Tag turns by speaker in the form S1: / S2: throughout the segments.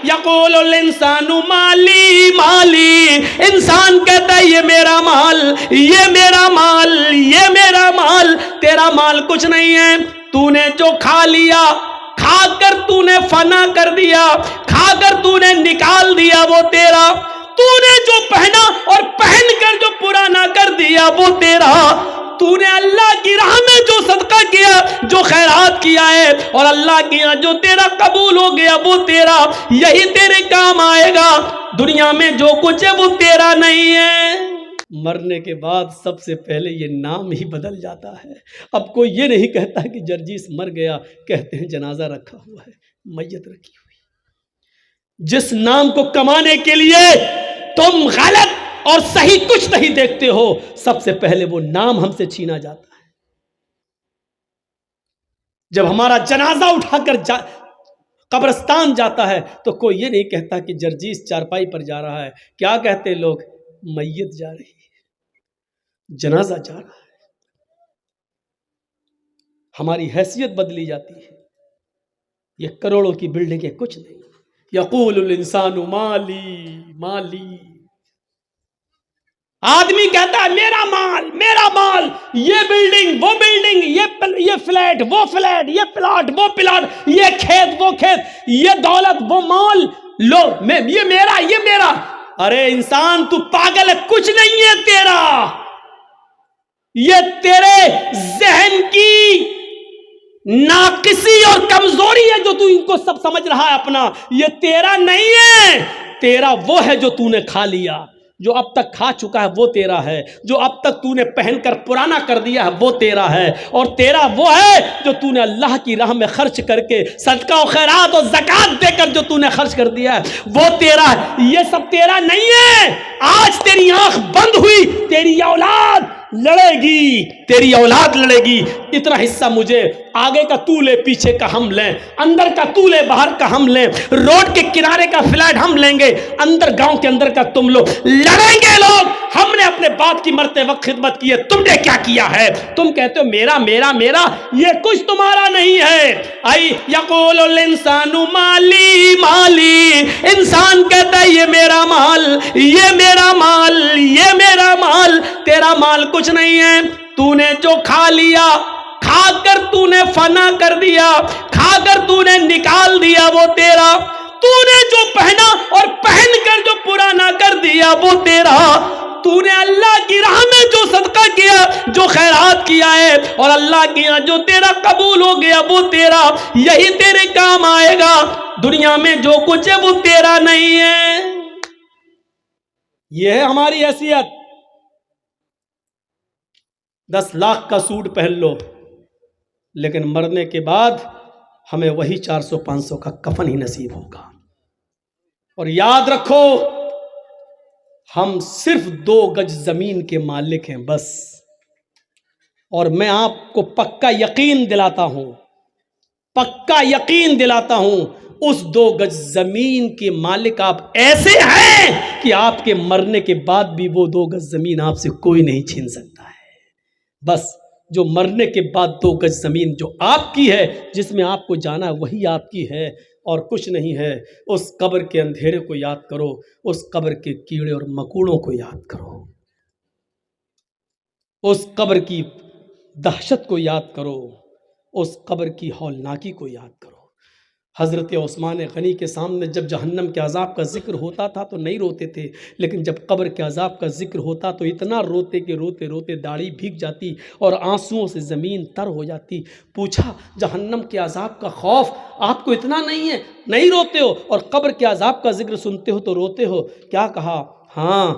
S1: یقول الانسان مالی مالی، انسان کہتا ہے یہ میرا مال، یہ میرا مال، یہ میرا مال۔ تیرا مال کچھ نہیں ہے، تو نے جو کھا لیا، کھا کر تو نے فنا کر دیا، کھا کر تو نے نکال دیا وہ تیرا، تو نے جو پہنا اور پہن کر جو پرانا کر دیا وہ تیرا، تو نے اللہ کی راہ میں جو صدقہ کیا، جو خیرات کیا ہے اور اللہ کی راہ جو تیرا قبول ہو گیا وہ تیرا، یہی تیرے کام آئے گا۔ دنیا میں جو کچھ ہے وہ تیرا نہیں ہے۔ مرنے کے بعد سب سے پہلے یہ نام ہی بدل جاتا ہے۔ اب کوئی یہ نہیں کہتا کہ جرجیس مر گیا، کہتے ہیں جنازہ رکھا ہوا ہے، میت رکھی ہوئی۔ جس نام کو کمانے کے لیے تم غلط اور صحیح کچھ نہیں دیکھتے ہو، سب سے پہلے وہ نام ہم سے چھینا جاتا ہے۔ جب ہمارا جنازہ اٹھا کر قبرستان جاتا ہے تو کوئی یہ نہیں کہتا کہ جرجیس چارپائی پر جا رہا ہے، کیا کہتے لوگ؟ میت جا رہی ہے، جنازہ جا رہا ہے۔ ہماری حیثیت بدلی جاتی ہے۔ یہ کروڑوں کی بلڈنگیں کچھ نہیں۔ یقول الانسان مالی مالی، آدمی کہتا ہے میرا مال، میرا مال، یہ بلڈنگ وہ بلڈنگ، یہ فلیٹ وہ فلیٹ، یہ پلاٹ وہ پلاٹ، یہ کھیت وہ کھیت، یہ دولت وہ مال، لو یہ میرا، یہ میرا۔ ارے انسان تو پاگل ہے، کچھ نہیں ہے تیرا۔ یہ تیرے ذہن کی ناقصی اور کمزوری ہے جو تو ان کو سب سمجھ رہا ہے اپنا۔ یہ تیرا نہیں ہے، تیرا وہ ہے جو تو نے کھا لیا، جو اب تک کھا چکا ہے وہ تیرا ہے، جو اب تک تو نے پہن کر پرانا کر دیا ہے وہ تیرا ہے، اور تیرا وہ ہے جو تو نے اللہ کی راہ میں خرچ کر کے صدقہ و خیرات اور زکوٰۃ دے کر جو تو نے خرچ کر دیا ہے وہ تیرا ہے۔ یہ سب تیرا نہیں ہے۔ آج تیری آنکھ بند ہوئی، تیری اولاد لڑے گی، تیری اولاد لڑے گی۔ اتنا حصہ مجھے، آگے کا تو لے، پیچھے کا ہم لیں، اندر کا تو لے، باہر کا ہم لیں، روڈ کے کنارے کا فلیٹ ہم لیں گے، اندر گاؤں کے اندر کا تم لو۔ لڑیں گے لوگ۔ ہم نے اپنے باپ کی مرتے وقت خدمت کی ہے، تم نے کیا کیا ہے؟ تم کہتے ہو میرا میرا میرا، یہ کچھ تمہارا نہیں ہے۔ آئی یقول الانسان مالی مالی، انسان کہتا ہے یہ میرا مال، یہ میرا مال، یہ میرا مال۔ تیرا مال کچھ نہیں ہے، تو نے جو کھا لیا، کھا کر تو نے فنا کر دیا، کھا کر تو نے نکال دیا وہ تیرا، تو نے جو پہنا اور پہن کر جو پرانا کر دیا وہ تیرا، تو نے اللہ کی راہ میں جو صدقہ کیا، جو خیرات کیا ہے اور اللہ کی راہ جو تیرا قبول ہو گیا وہ تیرا، یہی تیرے کام آئے گا۔ دنیا میں جو کچھ ہے وہ تیرا نہیں ہے۔ یہ ہے ہماری حیثیت۔ 10 لاکھ کا سوٹ پہن لو، لیکن مرنے کے بعد ہمیں وہی 400-500 کا کفن ہی نصیب ہوگا۔ اور یاد رکھو، ہم صرف 2 گج زمین کے مالک ہیں بس۔ اور میں آپ کو پکا یقین دلاتا ہوں، پکا یقین دلاتا ہوں، اس 2 گج زمین کے مالک آپ ایسے ہیں کہ آپ کے مرنے کے بعد بھی وہ 2 گج زمین آپ سے کوئی نہیں چھین سکتا ہے۔ بس جو مرنے کے بعد 2 گج زمین جو آپ کی ہے، جس میں آپ کو جانا ہے، وہی آپ کی ہے اور کچھ نہیں ہے۔ اس قبر کے اندھیرے کو یاد کرو، اس قبر کے کیڑے اور مکوڑوں کو یاد کرو، اس قبر کی دہشت کو یاد کرو، اس قبر کی ہولناکی کو یاد کرو۔ حضرت عثمان غنی کے سامنے جب جہنم کے عذاب کا ذکر ہوتا تھا تو نہیں روتے تھے، لیکن جب قبر کے عذاب کا ذکر ہوتا تو اتنا روتے کہ روتے روتے داڑھی بھیگ جاتی اور آنسوؤں سے زمین تر ہو جاتی۔ پوچھا جہنم کے عذاب کا خوف آپ کو اتنا نہیں ہے، نہیں روتے ہو، اور قبر کے عذاب کا ذکر سنتے ہو تو روتے ہو؟ کیا کہا؟ ہاں،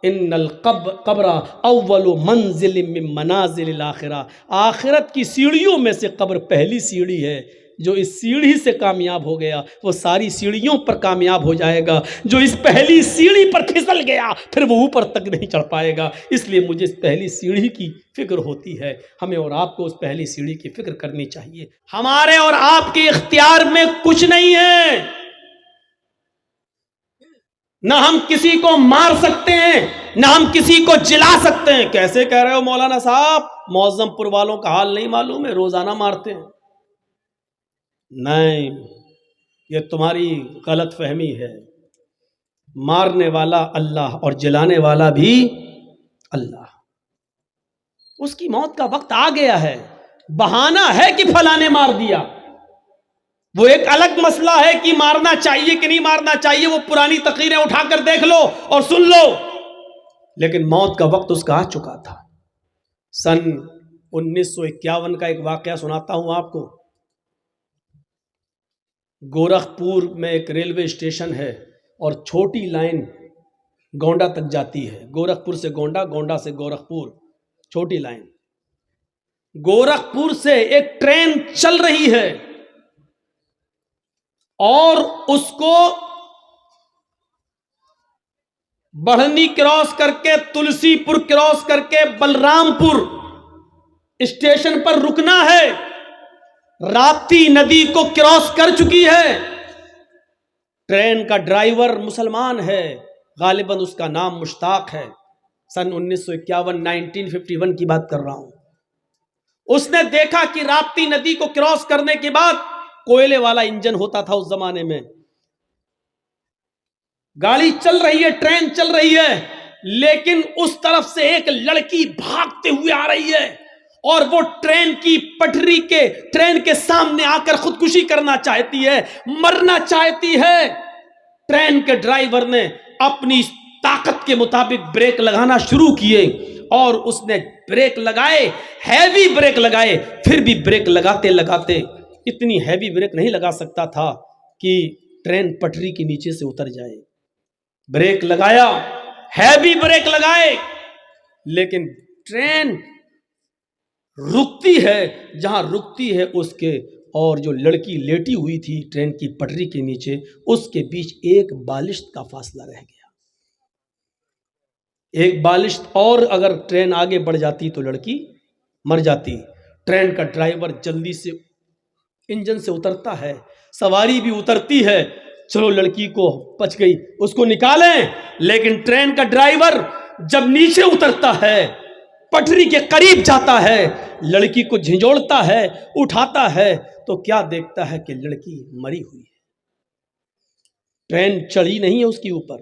S1: ان القبر اول منزل من منازل الاخرہ، آخرت کی سیڑھیوں میں سے قبر پہلی سیڑھی ہے۔ جو اس سیڑھی سے کامیاب ہو گیا وہ ساری سیڑھیوں پر کامیاب ہو جائے گا، جو اس پہلی سیڑھی پر پھسل گیا پھر وہ اوپر تک نہیں چڑھ پائے گا۔ اس لیے مجھے اس پہلی سیڑھی کی فکر ہوتی ہے، ہمیں اور آپ کو اس پہلی سیڑھی کی فکر کرنی چاہیے۔ ہمارے اور آپ کے اختیار میں کچھ نہیں ہے، نہ ہم کسی کو مار سکتے ہیں، نہ ہم کسی کو جلا سکتے ہیں۔ کیسے کہہ رہے ہو مولانا صاحب؟ معظم پور والوں کا حال نہیں معلوم ہے، روزانہ مارتے ہیں۔ نہیں، یہ تمہاری غلط فہمی ہے. مارنے والا اللہ اور جلانے والا بھی اللہ. اس کی موت کا وقت آ گیا ہے. بہانہ ہے کہ فلاں نے مار دیا، وہ ایک الگ مسئلہ ہے کہ مارنا چاہیے کہ نہیں مارنا چاہیے، وہ پرانی تقریریں اٹھا کر دیکھ لو اور سن لو. لیکن موت کا وقت اس کا آ چکا تھا. سن 1951 کا ایک واقعہ سناتا ہوں آپ کو. گورکھپور میں ایک ریلوے اسٹیشن ہے اور چھوٹی لائن گونڈا تک جاتی ہے. گورکھپور سے گونڈا، گونڈا سے گورکھپور، چھوٹی لائن. گورکھپور سے ایک ٹرین چل رہی ہے اور اس کو بڑھنی کراس کر کے، تلسی پور کراس کر کے بلرام پور اسٹیشن پر رکنا ہے. راپتی ندی کو کراس کر چکی ہے. ٹرین کا ڈرائیور مسلمان ہے، غالباً اس کا نام مشتاق ہے. سن 1951 کی بات کر رہا ہوں. اس نے دیکھا کہ راپتی ندی کو کراس کرنے کے بعد کوئلے والا انجن ہوتا تھا اس زمانے میں. گاڑی چل رہی ہے، ٹرین چل رہی ہے، لیکن اس طرف سے ایک لڑکی بھاگتے ہوئے آ رہی ہے اور وہ ٹرین کی پٹری کے، ٹرین کے سامنے آ کر خودکشی کرنا چاہتی ہے، مرنا چاہتی ہے. ٹرین کے ڈرائیور نے اپنی طاقت کے مطابق بریک لگانا شروع کیے اور اس نے بریک لگائے، ہیوی بریک لگائے. پھر بھی بریک لگاتے لگاتے اتنی ہیوی بریک نہیں لگا سکتا تھا کہ ٹرین پٹری کے نیچے سے اتر جائے. بریک لگایا، ہیوی بریک لگائے، لیکن ٹرین رکتی ہے جہاں رکتی ہے اس کے اور جو لڑکی لیٹی ہوئی تھی ٹرین کی پٹری کے نیچے، اس کے بیچ ایک بالشت کا فاصلہ رہ گیا. ایک بالشت اور اگر ٹرین آگے بڑھ جاتی تو لڑکی مر جاتی. ٹرین کا ڈرائیور جلدی سے انجن سے اترتا ہے، سواری بھی اترتی ہے، چلو لڑکی کو بچ گئی، اس کو نکالیں. لیکن ٹرین کا ڈرائیور جب نیچے اترتا ہے، پٹری کے قریب جاتا ہے، لڑکی کو جھنجھوڑتا ہے، اٹھاتا ہے، تو کیا دیکھتا ہے کہ لڑکی مری ہوئی ہے. ٹرین چڑھی نہیں ہے اس کے اوپر،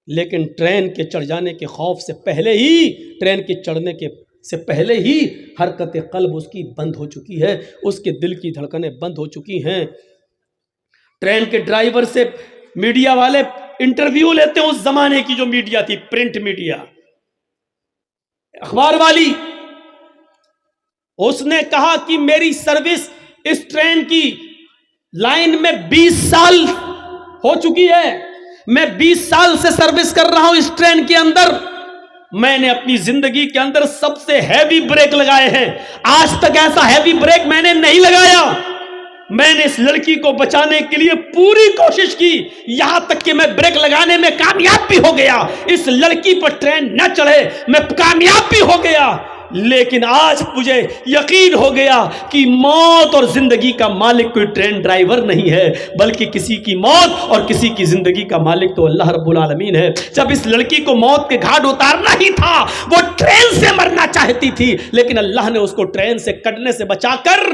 S1: لیکن ٹرین کے چڑھ جانے کے خوف سے پہلے ہی، ٹرین کے چڑھنے کے سے پہلے ہی حرکت قلب اس کی بند ہو چکی ہے، اس کے دل کی دھڑکنیں بند ہو چکی ہیں. ٹرین کے ڈرائیور سے میڈیا والے انٹرویو لیتے ہیں. اس زمانے کی جو میڈیا تھی، پرنٹ میڈیا، اخبار والی، اس نے کہا کہ میری سروس اس ٹرین کی لائن میں 20 سال ہو چکی ہے، میں 20 سال سے سروس کر رہا ہوں اس ٹرین کے اندر. میں نے اپنی زندگی کے اندر سب سے ہیوی بریک لگائے ہیں، آج تک ایسا ہیوی بریک میں نے نہیں لگایا. میں نے اس لڑکی کو بچانے کے لیے پوری کوشش کی، یہاں تک کہ میں بریک لگانے میں کامیاب بھی ہو گیا. اس لڑکی پر ٹرین نہ چڑھے میں کامیاب بھی ہو گیا. لیکن آج مجھے یقین ہو گیا کہ موت اور زندگی کا مالک کوئی ٹرین ڈرائیور نہیں ہے، بلکہ کسی کی موت اور کسی کی زندگی کا مالک تو اللہ رب العالمین ہے. جب اس لڑکی کو موت کے گھاٹ اتارنا ہی تھا، وہ ٹرین سے مرنا چاہتی تھی، لیکن اللہ نے اس کو ٹرین سے کٹنے سے بچا کر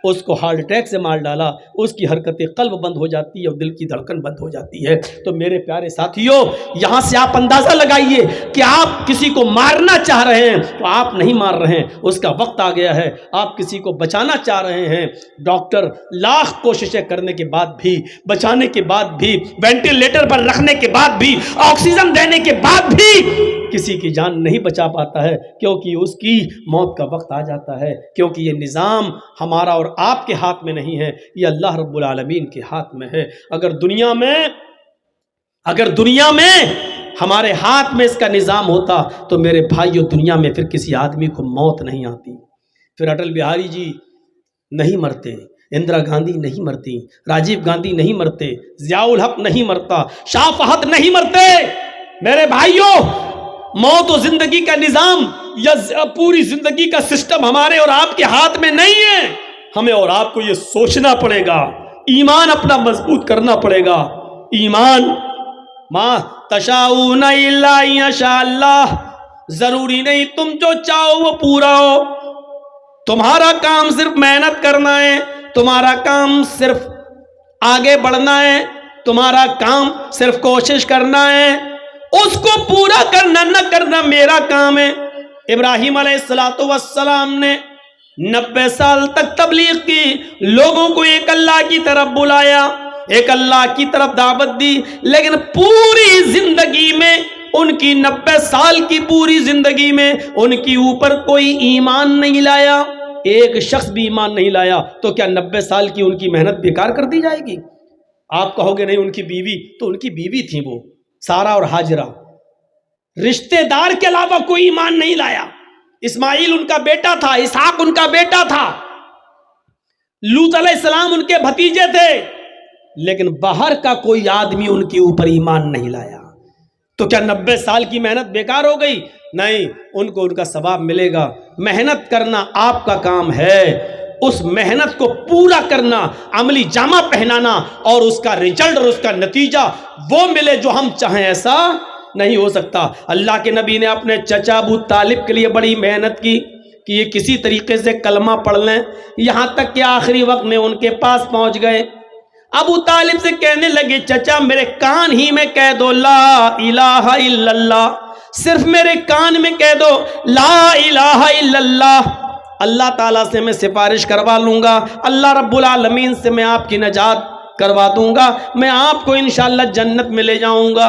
S1: اس کو ہارٹ اٹیک سے مار ڈالا. اس کی حرکت قلب بند ہو جاتی ہے اور دل کی دھڑکن بند ہو جاتی ہے. تو میرے پیارے ساتھیوں، یہاں سے آپ اندازہ لگائیے کہ آپ کسی کو مارنا چاہ رہے ہیں تو آپ نہیں مار رہے ہیں، اس کا وقت آ گیا ہے. آپ کسی کو بچانا چاہ رہے ہیں، ڈاکٹر لاکھ کوششیں کرنے کے بعد بھی، بچانے کے بعد بھی، وینٹیلیٹر پر رکھنے کے بعد بھی، آکسیجن دینے کے بعد بھی کسی کی جان نہیں بچا پاتا ہے، کیونکہ اس کی موت کا وقت آ جاتا ہے. کیونکہ یہ نظام ہمارا اور آپ کے ہاتھ میں نہیں ہے، یہ اللہ رب العالمین کے ہاتھ میں ہے. اگر دنیا میں ہمارے ہاتھ میں اس کا نظام ہوتا تو میرے بھائیوں، دنیا میں پھر کسی آدمی کو موت نہیں آتی. پھر اٹل بہاری جی نہیں مرتے، اندرا گاندھی نہیں مرتی، راجیو گاندھی نہیں مرتے، ضیاء الحق نہیں مرتا، شاہ فہد نہیں مرتے. میرے بھائیوں، موت و زندگی کا نظام یا پوری زندگی کا سسٹم ہمارے اور آپ کے ہاتھ میں نہیں ہے. ہمیں اور آپ کو یہ سوچنا پڑے گا، ایمان اپنا مضبوط کرنا پڑے گا. ایمان، ما تشاؤون الا ان یشاء اللہ، ضروری نہیں تم جو چاہو وہ پورا ہو. تمہارا کام صرف محنت کرنا ہے، تمہارا کام صرف آگے بڑھنا ہے، تمہارا کام صرف کوشش کرنا ہے، اس کو پورا کرنا نہ کرنا میرا کام ہے۔ ابراہیم علیہ السلام نے 90 سال تک تبلیغ کی، لوگوں کو ایک اللہ کی طرف بلایا، ایک اللہ کی طرف دعوت دی، لیکن پوری زندگی میں ان کی 90 سال کی پوری زندگی میں ان کی اوپر کوئی ایمان نہیں لایا، ایک شخص بھی ایمان نہیں لایا، تو کیا 90 سال کی ان کی محنت بیکار کر دی جائے گی؟ آپ کہو گے نہیں ان کی بیوی، تو ان کی بیوی تھی وہ سارا اور ہاجرہ، رشتہ دار کے علاوہ کوئی ایمان نہیں لایا۔ اسماعیل ان کا بیٹا تھا، اسحاق ان کا بیٹا تھا، لوط علیہ السلام ان کے بھتیجے تھے، لیکن باہر کا کوئی آدمی ان کے اوپر ایمان نہیں لایا۔ تو کیا 90 سال کی محنت بیکار ہو گئی؟ نہیں، ان کو ان کا ثواب ملے گا۔ محنت کرنا آپ کا کام ہے، اس محنت کو پورا کرنا، عملی جامہ پہنانا، اور اس کا رزلٹ اور اس کا نتیجہ وہ ملے جو ہم چاہیں، ایسا نہیں ہو سکتا۔ اللہ کے نبی نے اپنے چچا ابو طالب کے لیے بڑی محنت کی کہ یہ کسی طریقے سے کلمہ پڑھ لیں، یہاں تک کہ آخری وقت میں ان کے پاس پہنچ گئے۔ ابو طالب سے کہنے لگے، چچا میرے کان ہی میں کہہ دو لا الہ الا اللہ، صرف میرے کان میں کہہ دو لا الہ الا اللہ، اللہ تعالیٰ سے میں سفارش کروا لوں گا، اللہ رب العالمین سے میں آپ کی نجات کروا دوں گا، میں آپ کو انشاءاللہ جنت میں لے جاؤں گا۔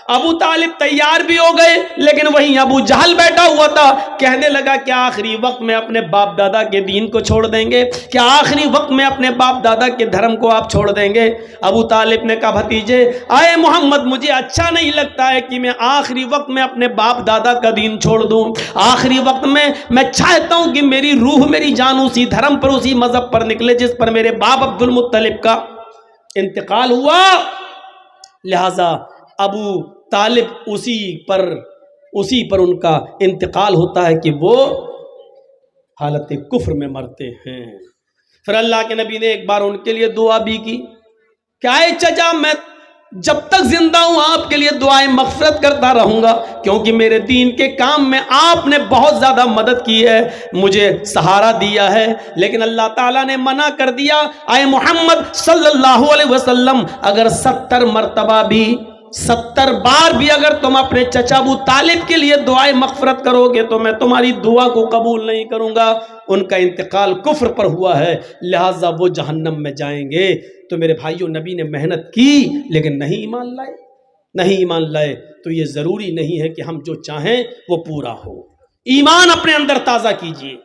S1: ابو طالب تیار بھی ہو گئے، لیکن وہیں ابو جہل بیٹھا ہوا تھا، کہنے لگا کیا آخری وقت میں اپنے باپ دادا کے دین کو چھوڑ دیں گے؟ کیا آخری وقت میں اپنے باپ دادا کے دھرم کو آپ چھوڑ دیں گے؟ ابو طالب نے کہا بھتیجے آئے محمد، مجھے اچھا نہیں لگتا ہے کہ میں آخری وقت میں اپنے باپ دادا کا دین چھوڑ دوں، آخری وقت میں چاہتا ہوں کہ میری روح میری جان اسی دھرم پر اسی مذہب پر نکلے جس پر میرے باپ عبد المطلب کا انتقال ہوا۔ لہذا ابو طالب اسی پر ان کا انتقال ہوتا ہے کہ وہ حالت کفر میں مرتے ہیں۔ پھر اللہ کے نبی نے ایک بار ان کے لیے دعا بھی کی کہ اے چچا میں جب تک زندہ ہوں آپ کے لیے دعائیں مغفرت کرتا رہوں گا، کیونکہ میرے دین کے کام میں آپ نے بہت زیادہ مدد کی ہے، مجھے سہارا دیا ہے، لیکن اللہ تعالیٰ نے منع کر دیا۔ اے محمد صلی اللہ علیہ وسلم، اگر 70 مرتبہ بھی 70 بار بھی اگر تم اپنے چچا ابو طالب کے لیے دعائیں مغفرت کرو گے تو میں تمہاری دعا کو قبول نہیں کروں گا۔ ان کا انتقال کفر پر ہوا ہے، لہٰذا وہ جہنم میں جائیں گے۔ تو میرے بھائیوں، نبی نے محنت کی لیکن نہیں ایمان لائے، تو یہ ضروری نہیں ہے کہ ہم جو چاہیں وہ پورا ہو۔ ایمان اپنے اندر تازہ کیجئے۔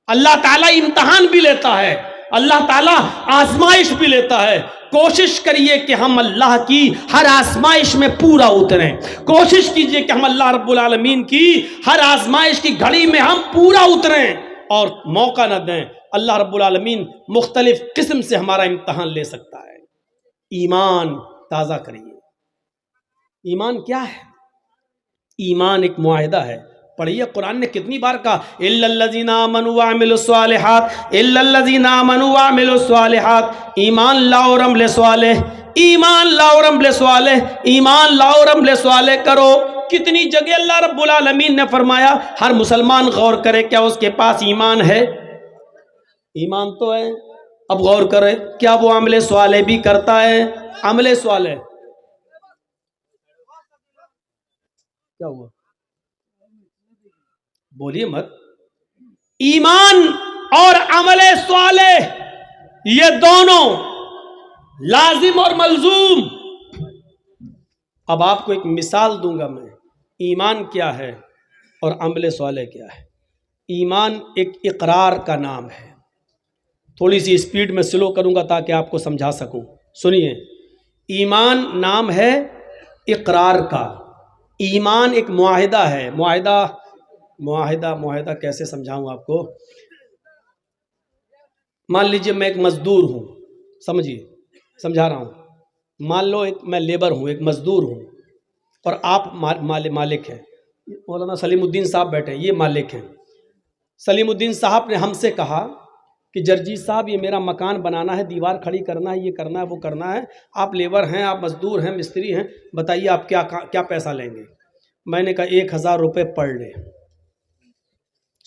S1: اللہ تعالیٰ امتحان بھی لیتا ہے، اللہ تعالیٰ آزمائش بھی لیتا ہے۔ کوشش کریے کہ ہم اللہ کی ہر آزمائش میں پورا اتریں، کوشش کیجئے کہ ہم اللہ رب العالمین کی ہر آزمائش کی گھڑی میں ہم پورا اتریں اور موقع نہ دیں۔ اللہ رب العالمین مختلف قسم سے ہمارا امتحان لے سکتا ہے۔ ایمان تازہ کریے۔ ایمان کیا ہے؟ ایمان ایک معاہدہ ہے۔ پڑھیے قرآن نے کتنی بار کہا الا الذین آمنوا وعملوا الصالحات، الا الذین آمنوا وعملوا الصالحات، ایمان لاؤ اور عمل صالح، ایمان لاؤ اور عمل صالح، ایمان لاؤ اور عمل صالح کرو۔ کتنی جگہ اللہ رب العالمین نے فرمایا، ہر مسلمان غور کرے کیا اس کے پاس ایمان ہے؟ ایمان تو ہے، اب غور کرے کیا وہ عمل صالح بھی کرتا ہے؟ عمل صالح کیا ہوا؟ بولیے مت۔ ایمان اور عمل صالح یہ دونوں لازم اور ملزوم۔ اب آپ کو ایک مثال دوں گا میں، ایمان کیا ہے اور عمل صالح کیا ہے۔ ایمان ایک اقرار کا نام ہے۔ تھوڑی سی اسپیڈ میں سلو کروں گا تاکہ آپ کو سمجھا سکوں۔ سنیے، ایمان نام ہے اقرار کا۔ ایمان ایک معاہدہ ہے۔ معاہدہ کیسے سمجھاؤں آپ کو؟ مان لیجئے میں ایک مزدور ہوں، سمجھا رہا ہوں۔ مان لو میں لیبر ہوں، ایک مزدور ہوں، اور آپ مالک ہیں۔ مولانا سلیم الدین صاحب بیٹھے، یہ مالک ہیں۔ سلیم الدین صاحب نے ہم سے کہا کہ جرجیت صاحب یہ میرا مکان بنانا ہے، دیوار کھڑی کرنا ہے، یہ کرنا ہے وہ کرنا ہے، آپ لیبر ہیں، آپ مزدور ہیں، مستری ہیں، بتائیے آپ کیا پیسہ لیں گے؟ میں نے کہا 1000 روپے پر ڈے۔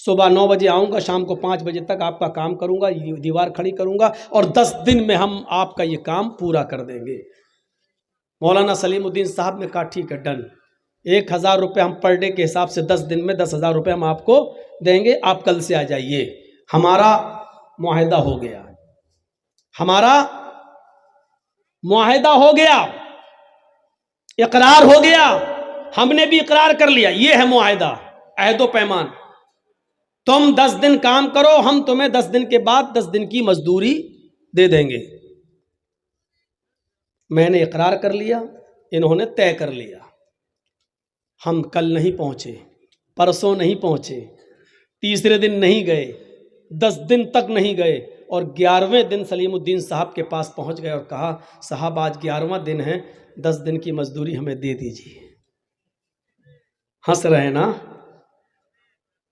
S1: صبح 9 بجے آؤں گا، شام کو 5 بجے تک آپ کا کام کروں گا، یہ دیوار کھڑی کروں گا، اور 10 دن میں ہم آپ کا یہ کام پورا کر دیں گے۔ مولانا سلیم الدین صاحب نے کہا ٹھیک ہے، ڈن، 1000 روپے ہم پر ڈے کے حساب سے 10 دن میں 10,000 روپے ہم آپ کو دیں گے، آپ کل سے آ جائیے۔ ہمارا معاہدہ ہو گیا، ہمارا معاہدہ ہو گیا، اقرار ہو گیا، ہم نے بھی اقرار کر لیا، یہ ہے معاہدہ، عہد و پیمان۔ تم 10 دن کام کرو، ہم تمہیں 10 دن کے بعد 10 دن کی مزدوری دے دیں گے۔ میں نے اقرار کر لیا، انہوں نے طے کر لیا۔ ہم کل نہیں پہنچے، پرسوں نہیں پہنچے، تیسرے دن نہیں گئے، 10 دن تک نہیں گئے، اور 11ویں دن سلیم الدین صاحب کے پاس پہنچ گئے اور کہا صاحب آج 11واں دن ہے، 10 دن کی مزدوری ہمیں دے دیجیے۔ ہنس رہے نا؟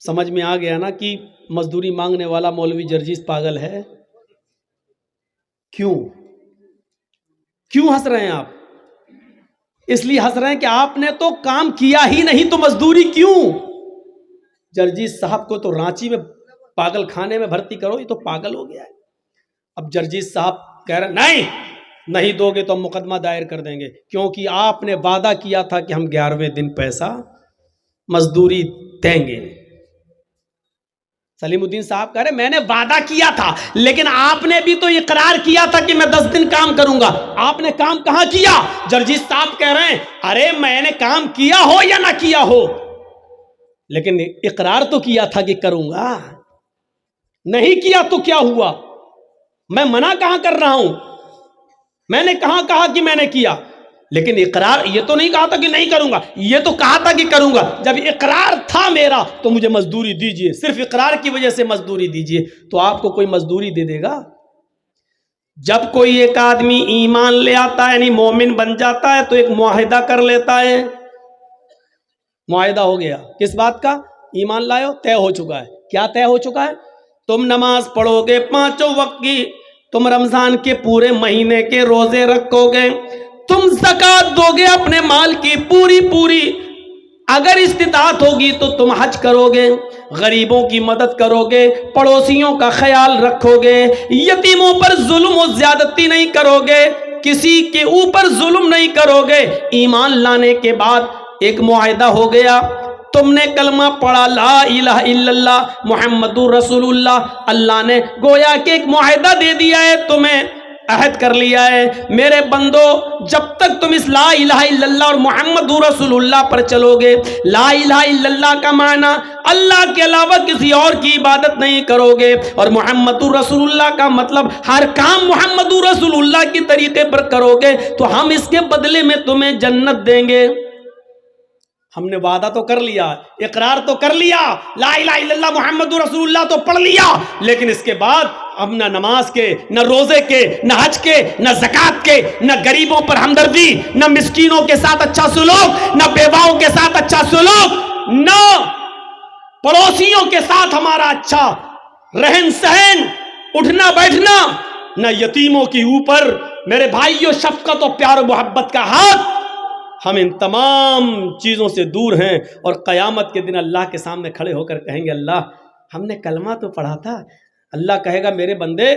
S1: سمجھ میں آ گیا نا کہ مزدوری مانگنے والا مولوی جرجیس پاگل ہے؟ کیوں ہنس رہے ہیں آپ؟ اس لیے ہنس رہے ہیں کہ آپ نے تو کام کیا ہی نہیں، تو مزدوری کیوں؟ جرجیس صاحب کو تو رانچی میں پاگل خانے میں بھرتی کرو، یہ تو پاگل ہو گیا ہے۔ اب جرجیس صاحب کہہ رہے نہیں دو گے تو ہم مقدمہ دائر کر دیں گے، کیونکہ آپ نے وعدہ کیا تھا کہ ہم 11ویں دن پیسہ مزدوری دیں گے۔ سلیم الدین صاحب کہہ رہے میں نے وعدہ کیا تھا، لیکن آپ نے بھی تو اقرار کیا تھا کہ میں 10 دن کام کروں گا، آپ نے کام کہاں کیا؟ جرجیس صاحب کہہ رہے ہیں ارے میں نے کام کیا ہو یا نہ کیا ہو، لیکن اقرار تو کیا تھا کہ کروں گا، نہیں کیا تو کیا ہوا؟ میں منع کہاں کر رہا ہوں؟ میں نے کہاں کہا کہ میں نے کیا؟ لیکن اقرار یہ تو نہیں کہا تھا کہ نہیں کروں گا، یہ تو کہا تھا کہ کروں گا۔ جب اقرار تھا میرا تو مجھے مزدوری دیجئے، صرف اقرار کی وجہ سے مزدوری دیجئے۔ تو آپ کو کوئی مزدوری دے دے گا؟ جب کوئی ایک آدمی ایمان لے آتا ہے، یعنی مومن بن جاتا ہے، تو ایک معاہدہ کر لیتا ہے۔ معاہدہ ہو گیا کس بات کا؟ ایمان لائے ہو، طے ہو چکا ہے۔ کیا طے ہو چکا ہے؟ تم نماز پڑھو گے 5 وقت کی، تم رمضان کے پورے مہینے کے روزے رکھو گے، تم زکوٰۃ دو گے اپنے مال کی پوری، اگر استطاعت ہوگی تو تم حج کرو گے، غریبوں کی مدد کرو گے، پڑوسیوں کا خیال رکھو گے، یتیموں پر ظلم و زیادتی نہیں کرو گے، کسی کے اوپر ظلم نہیں کرو گے۔ ایمان لانے کے بعد ایک معاہدہ ہو گیا، تم نے کلمہ پڑھا لا الہ الا اللہ محمد رسول اللہ، اللہ نے گویا کہ ایک معاہدہ دے دیا ہے تمہیں، عہد کر لیا ہے میرے بندو، جب تک تم اس لا الہ الا اللہ اور محمد رسول اللہ پر چلو گے، لا الہ الا اللہ کا معنی اللہ کے علاوہ کسی اور کی عبادت نہیں کرو گے، اور محمد رسول اللہ کا مطلب ہر کام محمد رسول اللہ کے طریقے پر کرو گے، تو ہم اس کے بدلے میں تمہیں جنت دیں گے۔ ہم نے وعدہ تو کر لیا، اقرار تو کر لیا، لا الہ الا اللہ محمد رسول اللہ تو پڑھ لیا، لیکن اس کے بعد اب نہ نماز کے، نہ روزے کے، نہ حج کے، نہ زکوٰۃ کے، نہ غریبوں پر ہمدردی، نہ مسکینوں کے ساتھ اچھا سلوک، نہ بیواؤں کے ساتھ اچھا سلوک، نہ پڑوسیوں کے ساتھ ہمارا اچھا رہن سہن، اٹھنا بیٹھنا، نہ یتیموں کے اوپر میرے بھائیوں شفقت و پیار و محبت کا ہاتھ۔ ہم ان تمام چیزوں سے دور ہیں، اور قیامت کے دن اللہ کے سامنے کھڑے ہو کر کہیں گے اللہ ہم نے کلمہ تو پڑھا تھا۔ اللہ کہے گا میرے بندے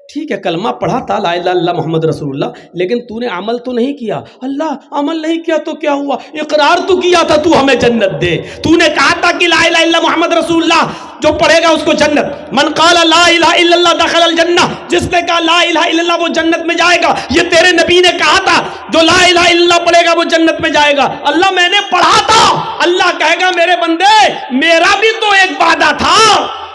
S1: ٹھیک ہے کلمہ پڑھا تھا لا الہ الا اللہ محمد رسول اللہ، لیکن تو نے عمل تو نہیں کیا۔ اللہ عمل نہیں کیا تو کیا ہوا؟ اقرار تو کیا تھا تو ہمیں جنت دے، تو نے کہا تھا کہ لا الہ الا اللہ محمد رسول اللہ جو پڑھے گا اس کو جنت، من قال لا الہ الا اللہ دخل الجنہ، جس نے کہا لا الہ الا اللہ وہ جنت میں جائے گا۔ یہ تیرے نبی نے کہا تھا جو لا الہ الا اللہ پڑھے گا وہ جنت میں جائے گا۔ اللہ میں نے پڑھا تھا، اللہ کہے گا میرے بندے میرا بھی تو ایک وعدہ تھا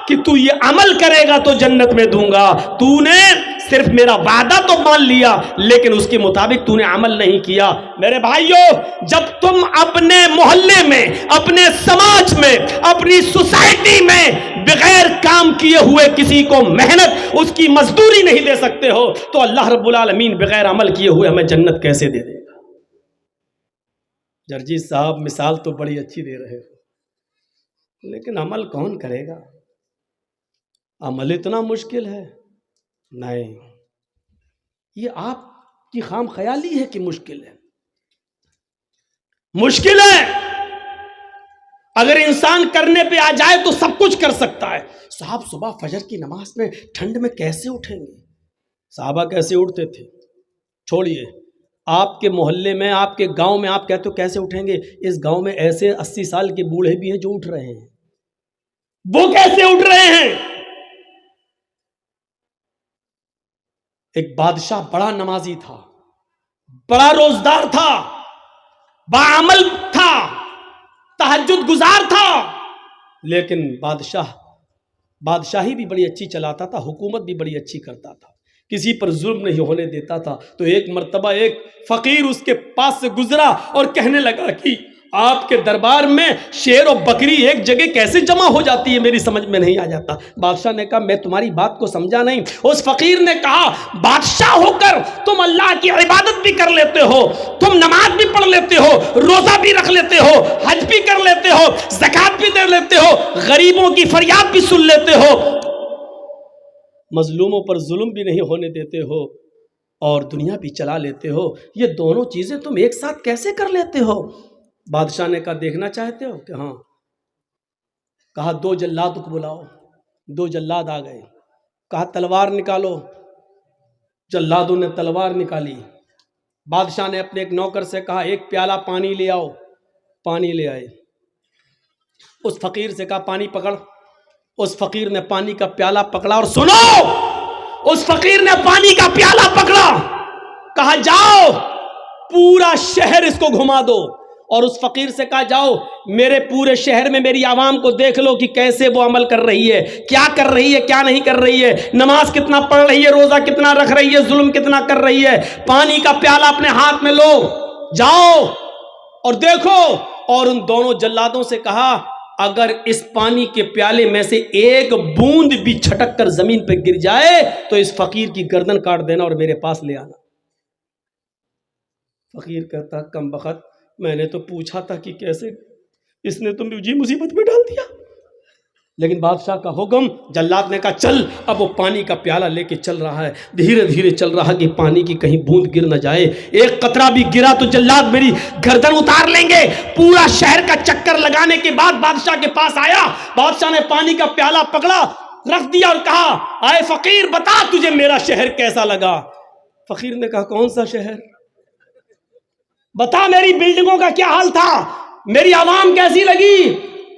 S1: کہ تو یہ عمل کرے گا تو جنت میں دوں گا، تو نے صرف میرا وعدہ تو مان لیا لیکن اس کے مطابق تو نے عمل نہیں کیا۔ میرے بھائیوں جب تم اپنے محلے میں، اپنے سماج میں، اپنی سوسائٹی میں بغیر کام کیے ہوئے کسی کو محنت اس کی مزدوری نہیں دے سکتے ہو، تو اللہ رب العالمین بغیر عمل کیے ہوئے ہمیں جنت کیسے دے دے گا؟ جرجیس صاحب مثال تو بڑی اچھی دے رہے ہو، لیکن عمل کون کرے گا؟ عمل اتنا مشکل ہے؟ نہیں، یہ آپ کی خام خیالی ہے کہ مشکل ہے، مشکل ہے۔ اگر انسان کرنے پہ آ جائے تو سب کچھ کر سکتا ہے۔ صاحب صبح فجر کی نماز میں ٹھنڈ میں کیسے اٹھیں گے؟ صحابہ کیسے اٹھتے تھے؟ چھوڑیے، آپ کے محلے میں، آپ کے گاؤں میں آپ کہتے ہو کیسے اٹھیں گے، اس گاؤں میں ایسے 80 سال کے بوڑھے بھی ہیں جو اٹھ رہے ہیں، وہ کیسے اٹھ رہے ہیں؟ ایک بادشاہ بڑا نمازی تھا، بڑا روزدار تھا، باعمل تھا، تہجد گزار تھا، لیکن بادشاہی بھی بڑی اچھی چلاتا تھا، حکومت بھی بڑی اچھی کرتا تھا، کسی پر ظلم نہیں ہونے دیتا تھا۔ تو ایک مرتبہ ایک فقیر اس کے پاس سے گزرا اور کہنے لگا کہ آپ کے دربار میں شیر اور بکری ایک جگہ کیسے جمع ہو جاتی ہے، میری سمجھ میں نہیں آ جاتا۔ بادشاہ نے کہا میں تمہاری بات کو سمجھا نہیں۔ اس فقیر نے کہا بادشاہ ہو کر تم اللہ کی عبادت بھی کر لیتے ہو، تم نماز بھی پڑھ لیتے ہو، روزہ بھی رکھ لیتے ہو، حج بھی کر لیتے ہو، زکوٰۃ بھی دے لیتے ہو، غریبوں کی فریاد بھی سن لیتے ہو، مظلوموں پر ظلم بھی نہیں ہونے دیتے ہو، اور دنیا بھی چلا لیتے ہو، یہ دونوں چیزیں تم ایک ساتھ کیسے کر لیتے ہو؟ بادشاہ نے کہا دیکھنا چاہتے ہو کہ ہاں؟ کہا 2 جلاد کو بلاؤ۔ 2 جلاد آ گئے، کہا تلوار نکالو۔ جلادوں نے تلوار نکالی۔ بادشاہ نے اپنے ایک نوکر سے کہا 1 پیالہ پانی لے آؤ۔ پانی لے آئے۔ اس فقیر سے کہا پانی پکڑ۔ اس فقیر نے پانی کا پیالہ پکڑا، اور سنو، اس فقیر نے پانی کا پیالہ پکڑا، کہا جاؤ پورا شہر اس کو گھما دو، اور اس فقیر سے کہا جاؤ میرے پورے شہر میں میری عوام کو دیکھ لو کہ کیسے وہ عمل کر رہی ہے، کیا کر رہی ہے، کیا نہیں کر رہی ہے، نماز کتنا پڑھ رہی ہے، روزہ کتنا رکھ رہی ہے، ظلم کتنا کر رہی ہے۔ پانی کا پیالہ اپنے ہاتھ میں لو، جاؤ اور دیکھو۔ اور ان دونوں جلادوں سے کہا اگر اس پانی کے پیالے میں سے ایک بوند بھی چھٹک کر زمین پہ گر جائے تو اس فقیر کی گردن کاٹ دینا اور میرے پاس لے آنا۔ فقیر کہتا کم بخت، میں نے تو پوچھا تھا کہ کیسے، اس نے تو مجھے مصیبت میں ڈال دیا۔ لیکن بادشاہ کا حکم، جلاد نے کہا چل۔ اب وہ پانی کا پیالہ لے کے چل رہا ہے، دھیرے دھیرے چل رہا کہ پانی کی کہیں بوند گر نہ جائے، ایک قطرہ بھی گرا تو جلاد میری گردن اتار لیں گے۔ پورا شہر کا چکر لگانے کے بعد بادشاہ کے پاس آیا۔ بادشاہ نے پانی کا پیالہ پکڑا، رکھ دیا اور کہا اے فقیر بتا تجھے میرا شہر کیسا لگا؟ فقیر نے کہا کون سا شہر؟ بتا میری بلڈنگوں کا کیا حال تھا، میری عوام کیسی لگی؟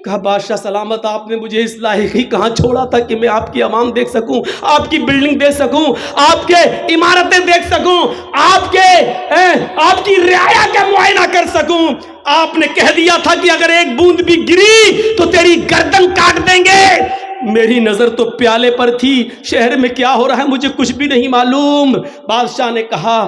S1: کہا بادشاہ سلامت، آپ نے مجھے اس لائق ہی کہاں چھوڑا تھا کہ میں آپ کی عوام دیکھ سکوں، آپ کی بلڈنگ دیکھ سکوں، آپ کے عمارتیں دیکھ سکوں، آپ کی رعایا کا معائنہ کر سکوں۔ آپ نے کہہ دیا تھا کہ اگر ایک بوند بھی گری تو تیری گردن کاٹ دیں گے۔ میری نظر تو پیالے پر تھی، شہر میں کیا ہو رہا ہے مجھے کچھ بھی نہیں معلوم۔ بادشاہ نے کہا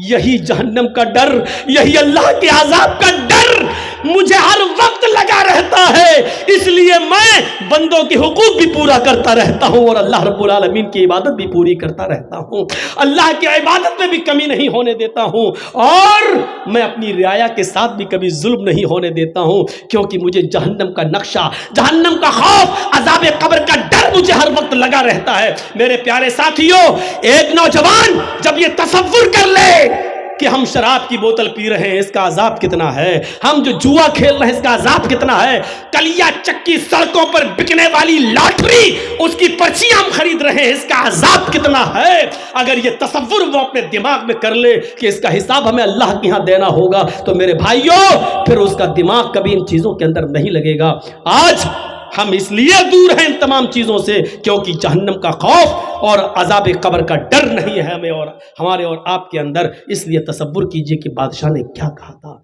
S1: یہی جہنم کا ڈر، یہی اللہ کے عذاب کا ڈر مجھے ہر وقت لگا رہتا ہے، اس لیے میں بندوں کے حقوق بھی پورا کرتا رہتا ہوں اور اللہ رب العالمین کی عبادت بھی پوری کرتا رہتا ہوں، اللہ کی عبادت میں بھی کمی نہیں ہونے دیتا ہوں، اور میں اپنی رعایا کے ساتھ بھی کبھی ظلم نہیں ہونے دیتا ہوں، کیونکہ مجھے جہنم کا نقشہ، جہنم کا خوف، عذاب قبر کا ڈر مجھے ہر وقت لگا رہتا ہے۔ میرے پیارے ساتھیوں، ایک نوجوان جب یہ تصور کر لے کہ ہم شراب کی بوتل پی رہے ہیں اس کا عذاب کتنا ہے، ہم جو جوا کھیل رہے ہیں اس کا عذاب کتنا ہے، کلیا چکی سڑکوں پر بکنے والی لاٹری اس کی پرچیاں ہم خرید رہے ہیں اس کا عذاب کتنا ہے، اگر یہ تصور وہ اپنے دماغ میں کر لے کہ اس کا حساب ہمیں اللہ کے ہاں دینا ہوگا تو میرے بھائیوں پھر اس کا دماغ کبھی ان چیزوں کے اندر نہیں لگے گا۔ آج ہم اس لیے دور ہیں ان تمام چیزوں سے کیونکہ جہنم کا خوف اور عذاب قبر کا ڈر نہیں ہے ہمیں اور ہمارے اور آپ کے اندر۔ اس لیے تصور کیجئے کہ بادشاہ نے کیا کہا تھا،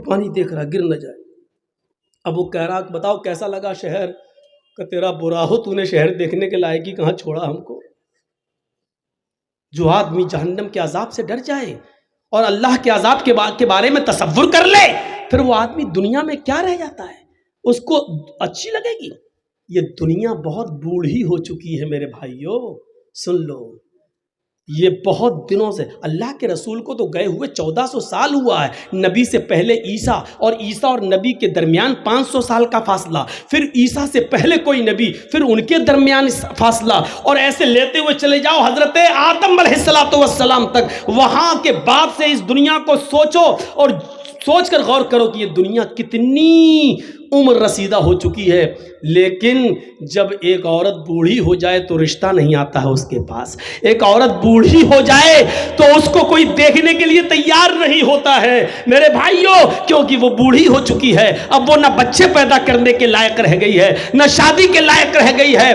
S1: پانی دیکھ رہا گر نہ جائے۔ اب وہ کہہ رہا بتاؤ کیسا لگا شہر؟ کہ تیرا برا ہو، تو نے شہر دیکھنے کے لائق ہی کہاں چھوڑا ہم کو۔ جو آدمی جہنم کے عذاب سے ڈر جائے اور اللہ کے عذاب کے بارے میں تصور کر لے، پھر وہ آدمی دنیا میں کیا رہ جاتا ہے، اس کو اچھی لگے گی؟ یہ دنیا بہت بوڑھی ہو چکی ہے میرے بھائیوں، سن لو، یہ بہت دنوں سے اللہ کے رسول کو تو گئے ہوئے 1400 سال ہوا ہے، نبی سے پہلے عیسیٰ اور نبی کے درمیان 500 سال کا فاصلہ، پھر عیسیٰ سے پہلے کوئی نبی، پھر ان کے درمیان فاصلہ، اور ایسے لیتے ہوئے چلے جاؤ حضرت آدم علیہ السلام تک، وہاں کے بعد سے اس دنیا کو سوچو اور سوچ کر غور کرو کہ یہ دنیا کتنی عمر رسیدہ ہو چکی ہے، لیکن جب ایک عورت بوڑھی ہو جائے تو رشتہ نہیں آتا ہے اس کے پاس. ایک عورت بوڑھی ہو جائے تو اس کو کوئی دیکھنے کے لیے تیار نہیں ہوتا ہے میرے بھائیوں، کیونکہ وہ بوڑھی ہو چکی ہے. اب وہ نہ بچے پیدا کرنے کے لائق رہ گئی ہے، نہ شادی کے لائق رہ گئی ہے.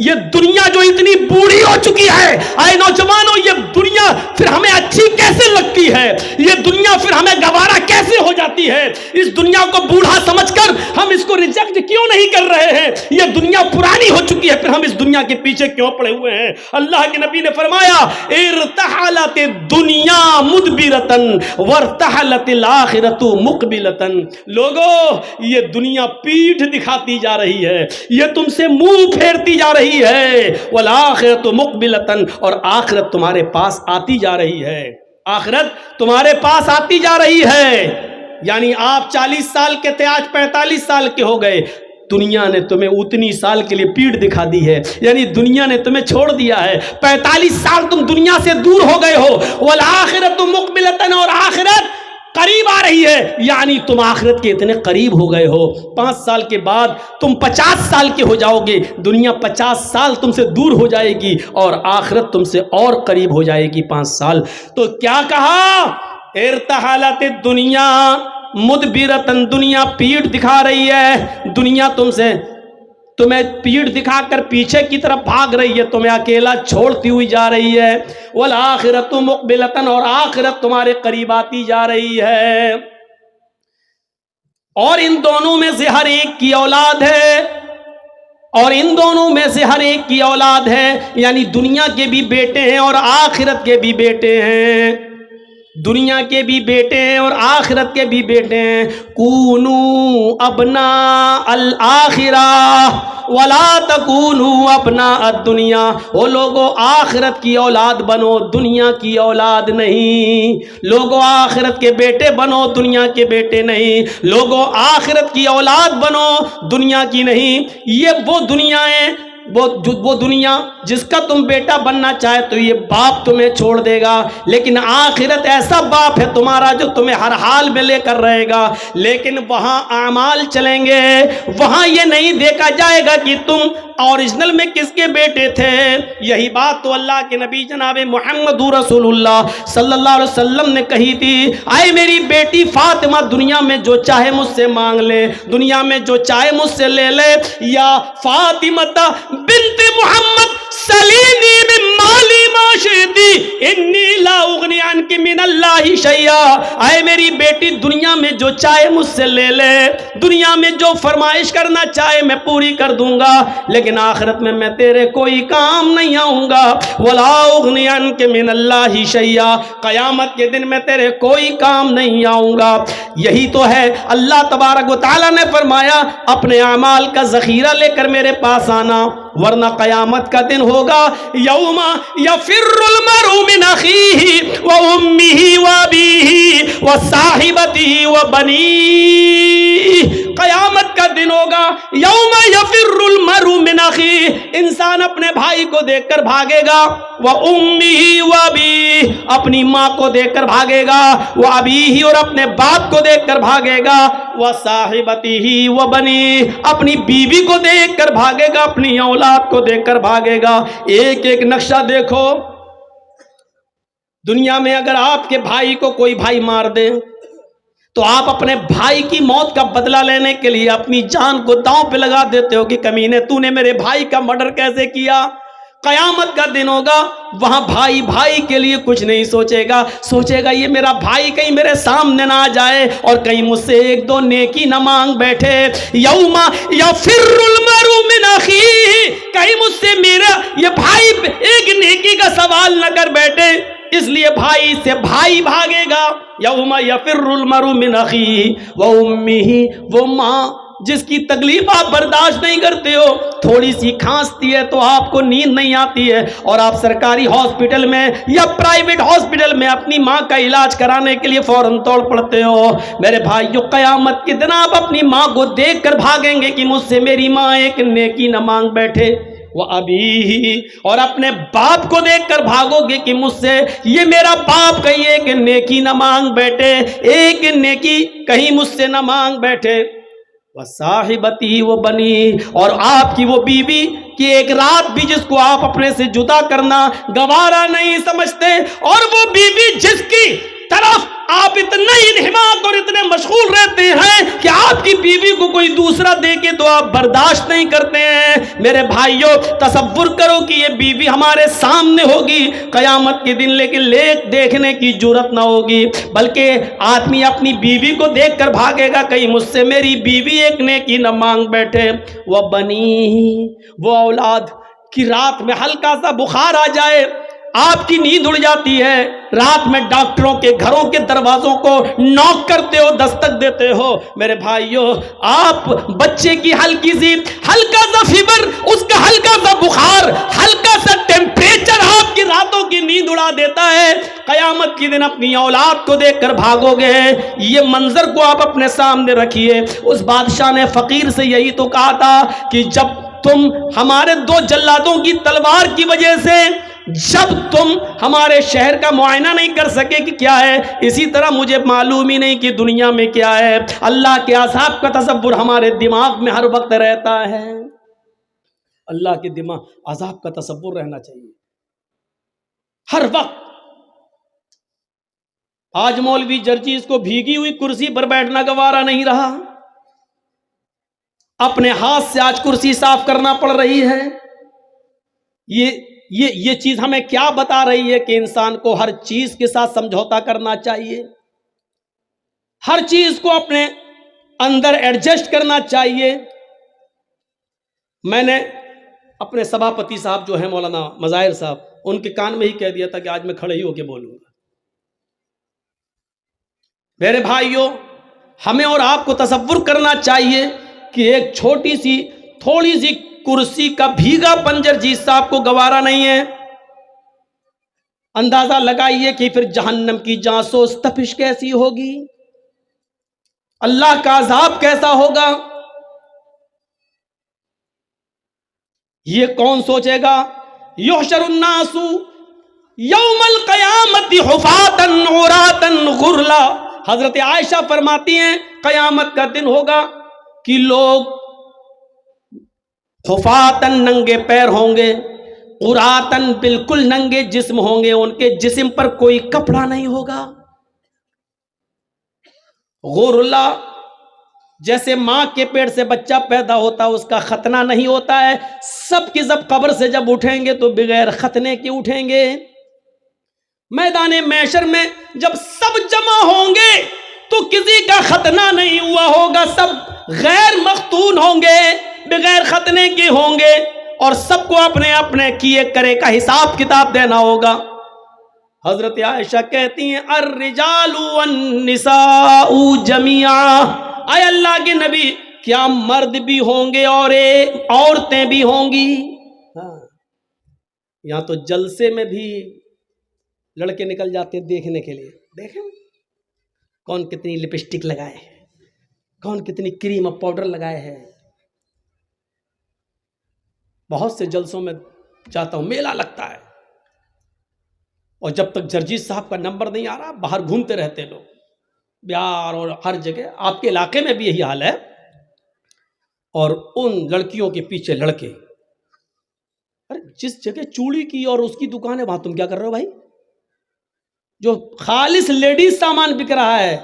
S1: یہ دنیا جو اتنی بوڑھی ہو چکی ہے، اے نوجوانوں، یہ دنیا پھر ہمیں اچھی کیسے لگتی ہے؟ یہ دنیا پھر ہمیں گوارا کیسے ہو جاتی ہے؟ اس دنیا کو بوڑھا سمجھ کر ہم اس کو ریجیکٹ کیوں نہیں کر رہے ہیں؟ یہ دنیا پرانی ہو چکی ہے، پھر ہم اس دنیا کے پیچھے کیوں پڑے ہوئے ہیں؟ اللہ کے نبی نے فرمایا ارتحلت الدنیا مدبرتن وارتحلت الاخرۃ مقبلتن. لوگو، یہ دنیا پیٹھ دکھاتی جا رہی ہے، یہ تم سے منہ پھیرتی جا رہی ہے. والآخرۃ مقبلتن، اور آخرت تمہارے پاس آتی جا رہی ہے. آخرت تمہارے پاس آتی جا رہی ہے. یعنی آپ 40 سال کے تھے، آج 45 سال کے ہو گئے. دنیا نے تمہیں اتنی سال کے لیے پیٹ دکھا دی ہے، یعنی دنیا نے تمہیں چھوڑ دیا ہے. 45 سال تم دنیا سے دور ہو گئے ہو. والآخرۃ مقبلتن، اور آخرت قریب آ رہی ہے، یعنی تم آخرت کے اتنے قریب ہو گئے ہو. 5 سال کے بعد تم 50 سال کے ہو جاؤ گے. دنیا 50 سال تم سے دور ہو جائے گی اور آخرت تم سے اور قریب ہو جائے گی 5 سال. تو کیا کہا؟ ارتحلت الدنیا مدبرتن، دنیا پیٹ دکھا رہی ہے. دنیا تمہیں پیٹ دکھا کر پیچھے کی طرف بھاگ رہی ہے، تمہیں اکیلا چھوڑتی ہوئی جا رہی ہے. والآخرۃ مقبلتن، اور آخرت تمہارے قریب آتی جا رہی ہے. اور ان دونوں میں سے ہر ایک کی اولاد ہے، اور ان دونوں میں سے ہر ایک کی اولاد ہے، یعنی دنیا کے بھی بیٹے ہیں اور آخرت کے بھی بیٹے ہیں. دنیا کے بھی بیٹے ہیں اور آخرت کے بھی بیٹے ہیں. کونوا ابناء الآخرہ ولا تکونوا ابناء الدنیا. وہ لوگوں آخرت کی اولاد بنو، دنیا کی اولاد نہیں. لوگوں آخرت کے بیٹے بنو، دنیا کے بیٹے نہیں. لوگوں آخرت کی اولاد بنو، دنیا کی نہیں. یہ وہ دنیا ہے، وہ دنیا جس کا تم بیٹا بننا چاہے تو یہ باپ تمہیں چھوڑ دے گا، لیکن آخرت ایسا باپ ہے تمہارا جو تمہیں ہر حال میں لے کر رہے گا. لیکن وہاں اعمال چلیں گے، وہاں یہ نہیں دیکھا جائے گا کہ تم اوریجنل میں کس کے بیٹے تھے. یہی بات تو اللہ کے نبی جناب محمد رسول اللہ صلی اللہ علیہ وسلم نے کہی تھی. اے میری بیٹی فاطمہ، دنیا میں جو چاہے مجھ سے مانگ لے، دنیا میں جو چاہے مجھ سے لے لے. یا فاطمہ بنت محمد سلینی من مالی ما شئتی انی لا اغنی عنک من اللہ شیئا. اے میری بیٹی، دنیا میں جو چاہے مجھ سے لے لے، دنیا میں جو فرمائش کرنا چاہے میں پوری کر دوں گا، لیکن آخرت میں تیرے کوئی کام نہیں آؤں گا. ولا اغنی عنک من اللہ شیئا، قیامت کے دن میں تیرے کوئی کام نہیں آؤں گا. یہی تو ہے اللہ تبارک و تعالیٰ نے فرمایا اپنے اعمال کا ذخیرہ لے کر میرے پاس آنا، ورنہ قیامت کا دن ہوگا یوم یفر المرء من اخیہ و امہ و ابیہ و صاحبتہ و بنیہ. قیامت کا دن ہوگا یوم یفر المرء من اخیہ، انسان اپنے بھائی کو دیکھ کر بھاگے گا. و امہ و ابیہ، اپنی ماں کو دیکھ کر بھاگے گا. و ابیہ، اور اپنے باپ کو دیکھ کر بھاگے گا. و صاحبتہ و بنیہ، اپنی بیوی کو دیکھ کر بھاگے گا، اپنی اولاد کو دیکھ کر بھاگے گا. ایک ایک نقشہ دیکھو. دنیا میں اگر آپ کے بھائی کو کوئی بھائی مار دے تو آپ اپنے بھائی کی موت کا بدلہ لینے کے لیے اپنی جان کو داؤں پہ لگا دیتے ہو کہ کمینے تو نے میرے بھائی کا مرڈر کیسے کیا. قیامت کا دن ہوگا، وہاں بھائی بھائی کے لیے کچھ نہیں سوچے گا. سوچے گا یہ میرا بھائی کہیں میرے سامنے نہ آ جائے اور کہیں مجھ سے ایک دو نیکی نہ مانگ بیٹھے. یوم یفر المرء من اخیہ، کہیں مجھ سے میرا یہ بھائی ایک نیکی کا سوال نہ کر بیٹھے، اس لیے بھائی سے بھائی بھاگے گا. یوم یفر المرء من اخیہ و امہ، وہ ماں جس کی تکلیف آپ برداشت نہیں کرتے ہو، تھوڑی سی کھانستی ہے تو آپ کو نیند نہیں آتی ہے اور آپ سرکاری ہاسپٹل میں یا پرائیویٹ ہاسپٹل میں اپنی ماں کا علاج کرانے کے لیے فوراً توڑ پڑتے ہو. میرے بھائیو، قیامت کے دن آپ اپنی ماں کو دیکھ کر بھاگیں گے کہ مجھ سے میری ماں ایک نیکی نہ مانگ بیٹھے. وہ ابھی، اور اپنے باپ کو دیکھ کر بھاگو گے کہ مجھ سے یہ میرا باپ کہیں ایک نیکی نہ مانگ بیٹھے، ایک نیکی کہیں مجھ سے نہ مانگ بیٹھے. وصاحبتی وہ بنی، اور آپ کی وہ بیوی کہ ایک رات بھی جس کو آپ اپنے سے جدا کرنا گوارا نہیں سمجھتے، اور وہ بیوی جس کی طرف آپ اتنا انہماک اور اتنے مشغول رہتے ہیں کہ آپ کی بیوی کو کوئی دوسرا دے کے تو آپ برداشت نہیں کرتے ہیں۔ میرے بھائیوں تصور کرو کہ یہ بیوی ہمارے سامنے ہوگی قیامت کے دن، لیکن دیکھنے کی جرت نہ ہوگی، بلکہ آدمی اپنی بیوی کو دیکھ کر بھاگے گا، کہیں مجھ سے میری بیوی ایک نیکی نہ مانگ بیٹھے۔ وہ بنی، وہ اولاد کی رات میں ہلکا سا بخار آ جائے، آپ کی نیند اڑ جاتی ہے، رات میں ڈاکٹروں کے گھروں کے دروازوں کو نوک کرتے ہو، دستک دیتے ہو، میرے بھائیوں آپ بچے کی ہلکا سا فیور، اس کا ہلکا سا بخار، ہلکا سا ٹیمپریچر آپ کی راتوں کی نیند اڑا دیتا ہے، قیامت کے دن اپنی اولاد کو دیکھ کر بھاگو گے۔ یہ منظر کو آپ اپنے سامنے رکھیے۔ اس بادشاہ نے فقیر سے یہی تو کہا تھا کہ جب تم ہمارے 2 جلادوں کی تلوار کی وجہ سے جب تم ہمارے شہر کا معائنہ نہیں کر سکے کہ کیا ہے، اسی طرح مجھے معلوم ہی نہیں کہ دنیا میں کیا ہے۔ اللہ کے عذاب کا تصور ہمارے دماغ میں ہر وقت رہتا ہے، اللہ کے دماغ عذاب کا تصور رہنا چاہیے ہر وقت۔ آج مولوی جرجیز کو بھیگی ہوئی کرسی پر بیٹھنا گوارا نہیں رہا، اپنے ہاتھ سے آج کرسی صاف کرنا پڑ رہی ہے۔ یہ چیز ہمیں کیا بتا رہی ہے کہ انسان کو ہر چیز کے ساتھ سمجھوتا کرنا چاہیے، ہر چیز کو اپنے اندر ایڈجسٹ کرنا چاہیے۔ میں نے اپنے سبھاپتی صاحب جو ہیں مولانا مظاہر صاحب، ان کے کان میں ہی کہہ دیا تھا کہ آج میں کھڑے ہی ہو کے بولوں گا۔ میرے بھائیوں ہمیں اور آپ کو تصور کرنا چاہیے کہ ایک چھوٹی سی تھوڑی سی کرسی کا بھیگا پن جرجیز صاحب کو گوارا نہیں ہے، اندازہ لگائیے کہ پھر جہنم کی جاسوس تپش کیسی ہوگی، اللہ کا عذاب کیسا ہوگا، یہ کون سوچے گا؟ یحشر الناس یوم القیامت حفاتا عراتا غرلا، حضرت عائشہ فرماتی ہیں قیامت کا دن ہوگا کہ لوگ حفاتن ننگے پیر ہوں گے، عراتن بالکل ننگے جسم ہوں گے، ان کے جسم پر کوئی کپڑا نہیں ہوگا۔ غرلا جیسے ماں کے پیٹ سے بچہ پیدا ہوتا ہے، اس کا ختنہ نہیں ہوتا ہے، سب کی سب قبر سے جب اٹھیں گے تو بغیر ختنے کے اٹھیں گے۔ میدان محشر میں جب سب جمع ہوں گے تو کسی کا ختنہ نہیں ہوا ہوگا، سب غیر مختون ہوں گے، بغیر ختنے کے ہوں گے، اور سب کو اپنے اپنے کیے کرے کا حساب کتاب دینا ہوگا۔ حضرت عائشہ کہتی ہیں الرجال والنساء جميعا، اے اللہ کے نبی کیا مرد بھی ہوں گے اور عورتیں بھی ہوں گی؟ یہاں تو جلسے میں بھی لڑکے نکل جاتے ہیں دیکھنے کے لیے، دیکھیں کون کتنی لپسٹک لگائے ہے، کون کتنی کریم اور پاؤڈر لگائے ہے۔ بہت سے جلسوں میں جاتا ہوں، میلہ لگتا ہے، اور جب تک جرجیز صاحب کا نمبر نہیں آ رہا باہر گھومتے رہتے لوگ، بہار اور ہر جگہ۔ آپ کے علاقے میں بھی یہی حال ہے، اور ان لڑکیوں کے پیچھے لڑکے، ارے جس جگہ چوڑی کی اور اس کی دکان ہے وہاں تم کیا کر رہے ہو بھائی؟ جو خالص لیڈیز سامان بک رہا ہے،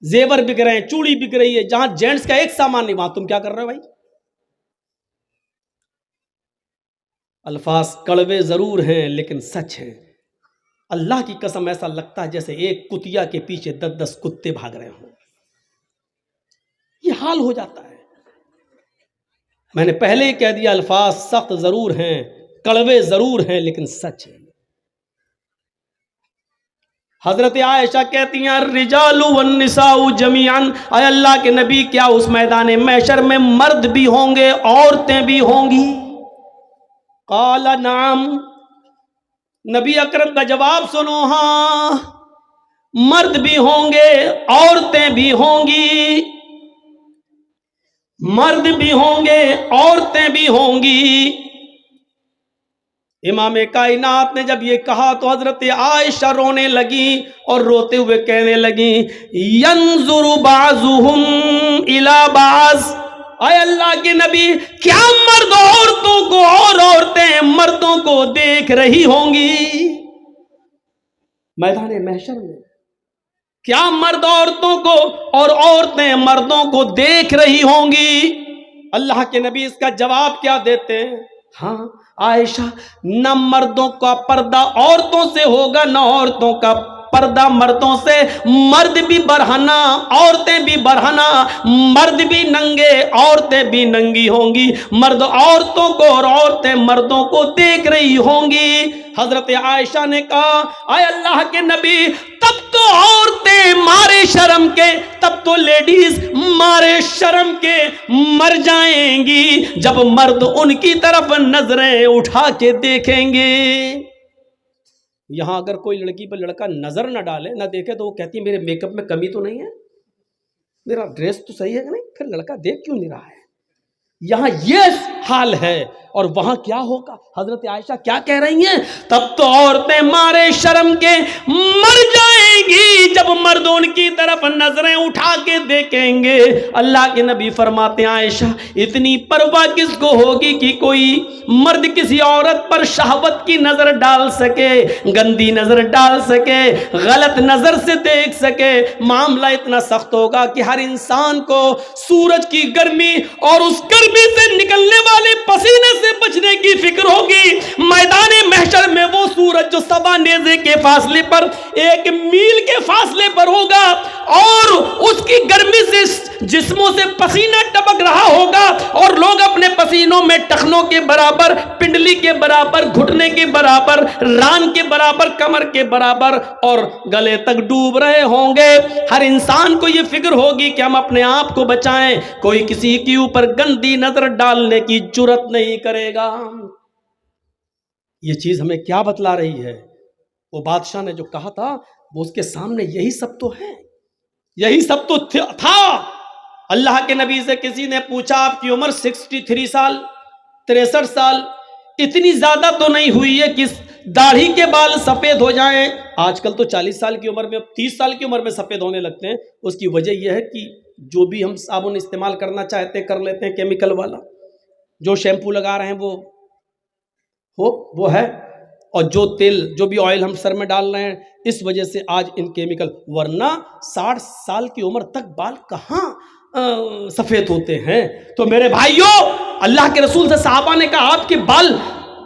S1: زیور بک رہے ہیں، چوڑی بک رہی ہے، جہاں جینٹس کا ایک سامان نہیں وہاں تم کیا کر رہے ہو بھائی؟ الفاظ کڑوے ضرور ہیں لیکن سچ ہیں۔ اللہ کی قسم ایسا لگتا ہے جیسے ایک کتیا کے پیچھے 10 کتے بھاگ رہے ہوں، یہ حال ہو جاتا ہے۔ میں نے پہلے ہی کہہ دیا الفاظ سخت ضرور ہیں، کڑوے ضرور ہیں لیکن سچ ہیں۔ حضرت عائشہ کہتی ہیں الرجال والنساء جميعا، اے اللہ کے نبی کیا اس میدان محشر میں مرد بھی ہوں گے عورتیں بھی ہوں گی؟ قال نعم، نبی اکرم کا جواب سنو، ہاں مرد بھی ہوں گے عورتیں بھی ہوں گی، مرد بھی ہوں گے عورتیں بھی ہوں گی۔ امام کائنات نے جب یہ کہا تو حضرت عائشہ رونے لگی اور روتے ہوئے کہنے لگی ینظر بعضهم الی بعض، اے اللہ کے نبی کیا مرد عورتوں کو اور عورتیں مردوں کو دیکھ رہی ہوں گی میدان محشر میں؟ کیا مرد عورتوں کو اور عورتیں مردوں کو دیکھ رہی ہوں گی؟ اللہ کے نبی اس کا جواب کیا دیتے ہیں؟ ہاں عائشہ، نہ مردوں کا پردہ عورتوں سے ہوگا نہ عورتوں کا پردہ مردوں سے، مرد بھی برہنہ عورتیں بھی برہنہ، مرد بھی ننگے عورتیں بھی ننگی ہوں گی، مرد عورتوں کو اور عورتیں مردوں کو دیکھ رہی ہوں گی۔ حضرت عائشہ نے کہا اے اللہ کے نبی تب تو عورتیں مارے شرم کے، تب تو لیڈیز مارے شرم کے مر جائیں گی جب مرد ان کی طرف نظریں اٹھا کے دیکھیں گے۔ یہاں اگر کوئی لڑکی پر لڑکا نظر نہ ڈالے نہ دیکھے تو وہ کہتی ہے میرے میک اپ میں کمی تو نہیں ہے، میرا ڈریس تو صحیح ہے کہ نہیں، پھر لڑکا دیکھ کیوں نہیں رہا ہے؟ یہاں یہ حال ہے اور وہاں کیا ہوگا؟ حضرت عائشہ کیا کہہ رہی ہیں؟ تب تو عورتیں مارے شرم کے مر جائیں گی جب مرد ان کی طرف نظریں اٹھا کے دیکھیں گے۔ اللہ کے نبی فرماتے ہیں عائشہ اتنی پرواہ کس کو ہوگی کہ کوئی مرد کسی عورت پر شہوت کی نظر ڈال سکے، گندی نظر ڈال سکے، غلط نظر سے دیکھ سکے؟ معاملہ اتنا سخت ہوگا کہ ہر انسان کو سورج کی گرمی اور اس گرمی سے نکلنے والے پسینے سے بچنے کی فکر ہوگی۔ میدان محشر میں وہ سورج جو 7 نیزے کے فاصلے پر 1 میل کے فاصلے پر ہوگا اور اس کی گرمی سے جسموں سے پسینہ ٹپک رہا ہوگا اور لوگ اپنے پسینوں میں ٹخنوں کے برابر، پنڈلی کے برابر، گھٹنے کے برابر، ران کے برابر، کمر کے برابر اور گلے تک ڈوب رہے ہوں گے۔ ہر انسان کو یہ فکر ہوگی کہ ہم اپنے آپ کو بچائیں، کوئی کسی کے اوپر گندی نظر ڈالنے کی جرات نہیں کرے گا۔ یہ چیز ہمیں کیا بتلا رہی ہے؟ وہ بادشاہ نے جو کہا تھا وہ اس کے سامنے یہی سب تو ہے، یہی سب تو تھا۔ اللہ کے نبی سے کسی نے پوچھا آپ کی عمر 63 سال 63 سال اتنی زیادہ تو نہیں ہوئی ہے کہ داڑھی کے بال سفید ہو جائیں؟ آج کل تو 40 سال کی عمر میں 30 سال کی عمر میں سفید ہونے لگتے ہیں۔ اس کی وجہ یہ ہے کہ جو بھی ہم صابن استعمال کرنا چاہتے ہیں کر لیتے ہیں کیمیکل والا، جو شیمپو لگا رہے ہیں وہ ہے، اور جو تیل جو بھی آئل ہم سر میں ڈال رہے ہیں اس وجہ سے آج ان کیمیکل، ورنہ 60 سال کی عمر تک بال کہاں سفید ہوتے ہیں؟ تو میرے بھائیوں اللہ کے رسول سے صحابہ نے کہا آپ کے بال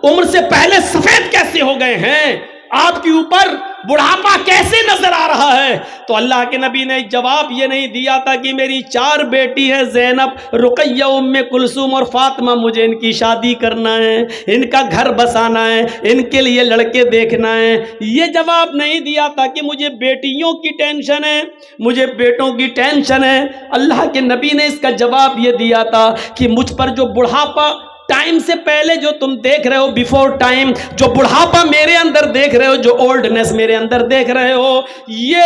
S1: عمر سے پہلے سفید کیسے ہو گئے ہیں؟ آپ کے اوپر بڑھاپا کیسے نظر آ رہا ہے؟ تو اللہ کے نبی نے جواب یہ نہیں دیا تھا کہ میری 4 بیٹی ہے زینب، رقیہ، ام کلثوم اور فاطمہ، مجھے ان کی شادی کرنا ہے، ان کا گھر بسانا ہے، ان کے لیے لڑکے دیکھنا ہے۔ یہ جواب نہیں دیا تھا کہ مجھے بیٹیوں کی ٹینشن ہے، مجھے بیٹوں کی ٹینشن ہے۔ اللہ کے نبی نے اس کا جواب یہ دیا تھا کہ مجھ پر جو بڑھاپا ٹائم سے پہلے جو تم دیکھ رہے ہو، بیفور ٹائم جو بڑھاپا میرے اندر دیکھ رہے ہو، جو اولڈنس میرے اندر دیکھ رہے ہو، یہ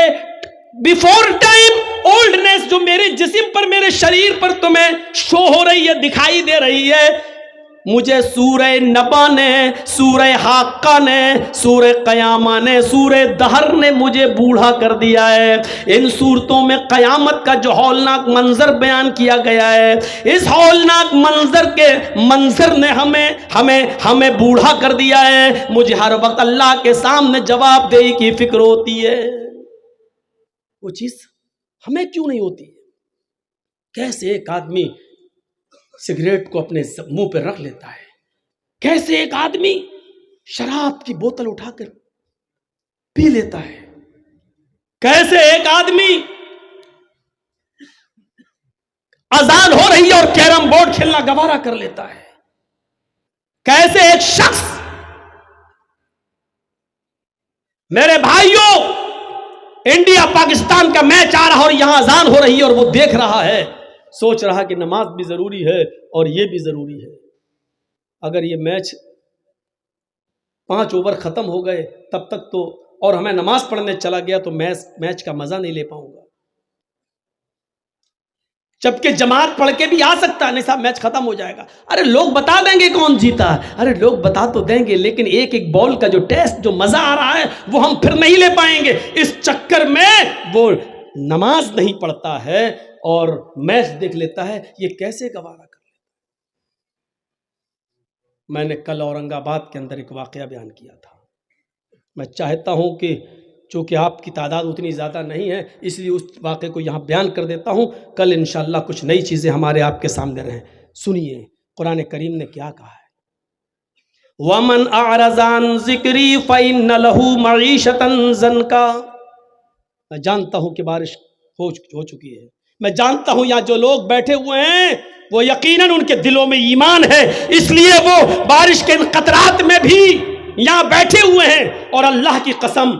S1: بیفور ٹائم اولڈنس جو میرے جسم پر، میرے شریر پر تمہیں شو ہو رہی ہے، دکھائی دے رہی ہے، مجھے سورہ نبا نے، سورہ حاقہ نے، سورہ قیامہ نے، سورہ دہر نے مجھے بوڑھا کر دیا ہے۔ ان صورتوں میں قیامت کا جو ہولناک منظر بیان کیا گیا ہے، اس ہولناک منظر نے ہمیں بوڑھا کر دیا ہے۔ مجھے ہر وقت اللہ کے سامنے جواب دہی کی فکر ہوتی ہے۔ وہ چیز ہمیں کیوں نہیں ہوتی؟ کیسے ایک آدمی سگریٹ کو اپنے منہ پہ رکھ لیتا ہے، کیسے ایک آدمی شراب کی بوتل اٹھا کر پی لیتا ہے، کیسے ایک آدمی اذان ہو رہی ہے اور کیرم بورڈ کھیلنا گوارا کر لیتا ہے، کیسے ایک شخص، میرے بھائیوں انڈیا پاکستان کا میچ آ رہا اور یہاں اذان ہو رہی ہے اور وہ دیکھ رہا ہے، سوچ رہا کہ نماز بھی ضروری ہے اور یہ بھی ضروری ہے۔ اگر یہ میچ 5 اوور ختم ہو گئے تب تک تو، اور ہمیں نماز پڑھنے چلا گیا تو میچ کا مزہ نہیں لے پاؤں گا۔ جبکہ جماعت پڑھ کے بھی آ سکتا ہے، نہیں صاحب میچ ختم ہو جائے گا، ارے لوگ بتا دیں گے کون جیتا، ارے لوگ بتا تو دیں گے، لیکن ایک ایک بال کا جو ٹیسٹ، جو مزہ آ رہا ہے وہ ہم پھر نہیں لے پائیں گے۔ اس چکر میں وہ نماز نہیں پڑھتا ہے اور میچ دیکھ لیتا ہے، یہ کیسے گوارا کر؟ میں نے کل اورنگ آباد کے اندر ایک واقعہ بیان کیا تھا، میں چاہتا ہوں کہ چونکہ آپ کی تعداد اتنی زیادہ نہیں ہے اس لیے اس واقعے کو یہاں بیان کر دیتا ہوں، کل انشاءاللہ کچھ نئی چیزیں ہمارے آپ کے سامنے رہیں۔ سنیے قرآن کریم نے کیا کہا ہے، وَمَنْ أَعْرَضَ عَنْ ذِكْرِي فَإِنَّ لَهُ مَعِيشَةً ضَنْكًا۔ میں جانتا ہوں کہ بارش ہو چکی ہے، میں جانتا ہوں یہاں جو لوگ بیٹھے ہوئے ہیں وہ یقیناً ان کے دلوں میں ایمان ہے، اس لیے وہ بارش کے ان قطرات میں بھی یہاں بیٹھے ہوئے ہیں، اور اللہ کی قسم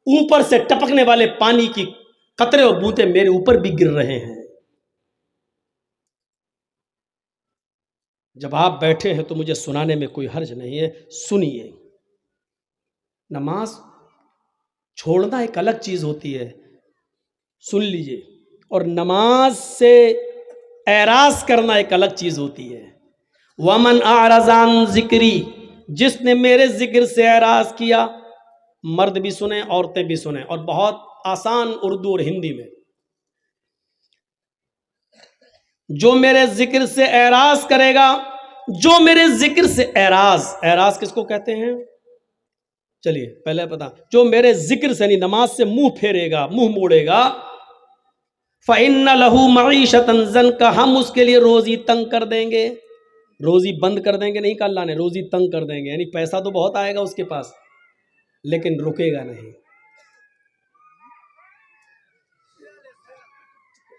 S1: اوپر سے ٹپکنے والے پانی کی قطرے اور بوندیں میرے اوپر بھی گر رہے ہیں۔ جب آپ بیٹھے ہیں تو مجھے سنانے میں کوئی حرج نہیں ہے، سنیے۔ نماز چھوڑنا ایک الگ چیز ہوتی ہے، سن لیجئے، اور نماز سے اعراض کرنا ایک الگ چیز ہوتی ہے۔ وَمَنْ أَعْرَضَ عَنْ ذِكْرِي، جس نے میرے ذکر سے اعراض کیا، مرد بھی سنیں عورتیں بھی سنیں، اور بہت آسان اردو اور ہندی میں، جو میرے ذکر سے اعراض کرے گا، جو میرے ذکر سے اعراض کس کو کہتے ہیں؟ چلیے پہلے پتا، جو میرے ذکر سے یعنی نماز سے منہ پھیرے گا، منہ موڑے گا، فَإِنَّ لَهُ مَعِيشَةً ضَنْكًا، ہم اس کے لیے روزی تنگ کر دیں گے۔ روزی بند کر دیں گے نہیں کہا اللہ نے، روزی تنگ کر دیں گے، یعنی پیسہ تو بہت آئے گا اس کے پاس لیکن رکے گا نہیں۔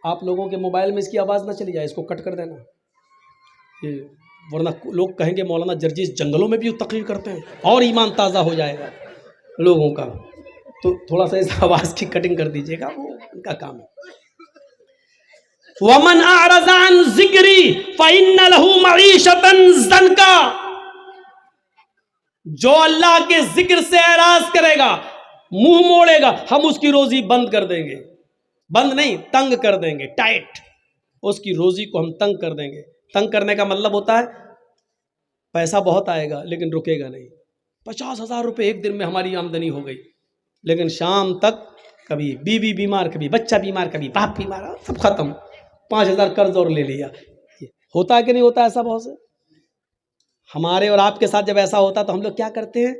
S1: آپ لوگوں کے موبائل میں اس کی آواز نہ چلی جائے، اس کو کٹ کر دینا، ورنہ لوگ کہیں گے مولانا جرجیس جنگلوں میں بھی تقریر کرتے ہیں، اور ایمان تازہ ہو جائے گا لوگوں کا، تو تھوڑا سا اس آواز کی کٹنگ کر دیجیے گا، وہ ان کا کام ہے۔ وَمَنْ أَعْرَضَ عَنْ ذِكْرِي فَإِنَّ لَهُ مَعِيشَةً ضَنْكًا، جو اللہ کے ذکر سے اعراض کرے گا، منہ موڑے گا، ہم اس کی روزی بند کر دیں گے، بند نہیں تنگ کر دیں گے، ٹائٹ، اس کی روزی کو ہم تنگ کر دیں گے۔ تنگ کرنے کا مطلب ہوتا ہے پیسہ بہت آئے گا لیکن رکے گا نہیں، 50,000 روپے ایک دن میں ہماری آمدنی ہو گئی، لیکن شام تک کبھی بیوی بیمار، کبھی بچہ بیمار، کبھی باپ بیمار، سب ختم، 5,000 قرض اور لے لیا۔ ہوتا ہے کہ نہیں ہوتا ایسا بہت سے؟ ہمارے اور آپ کے ساتھ جب ایسا ہوتا تو ہم لوگ کیا کرتے ہیں؟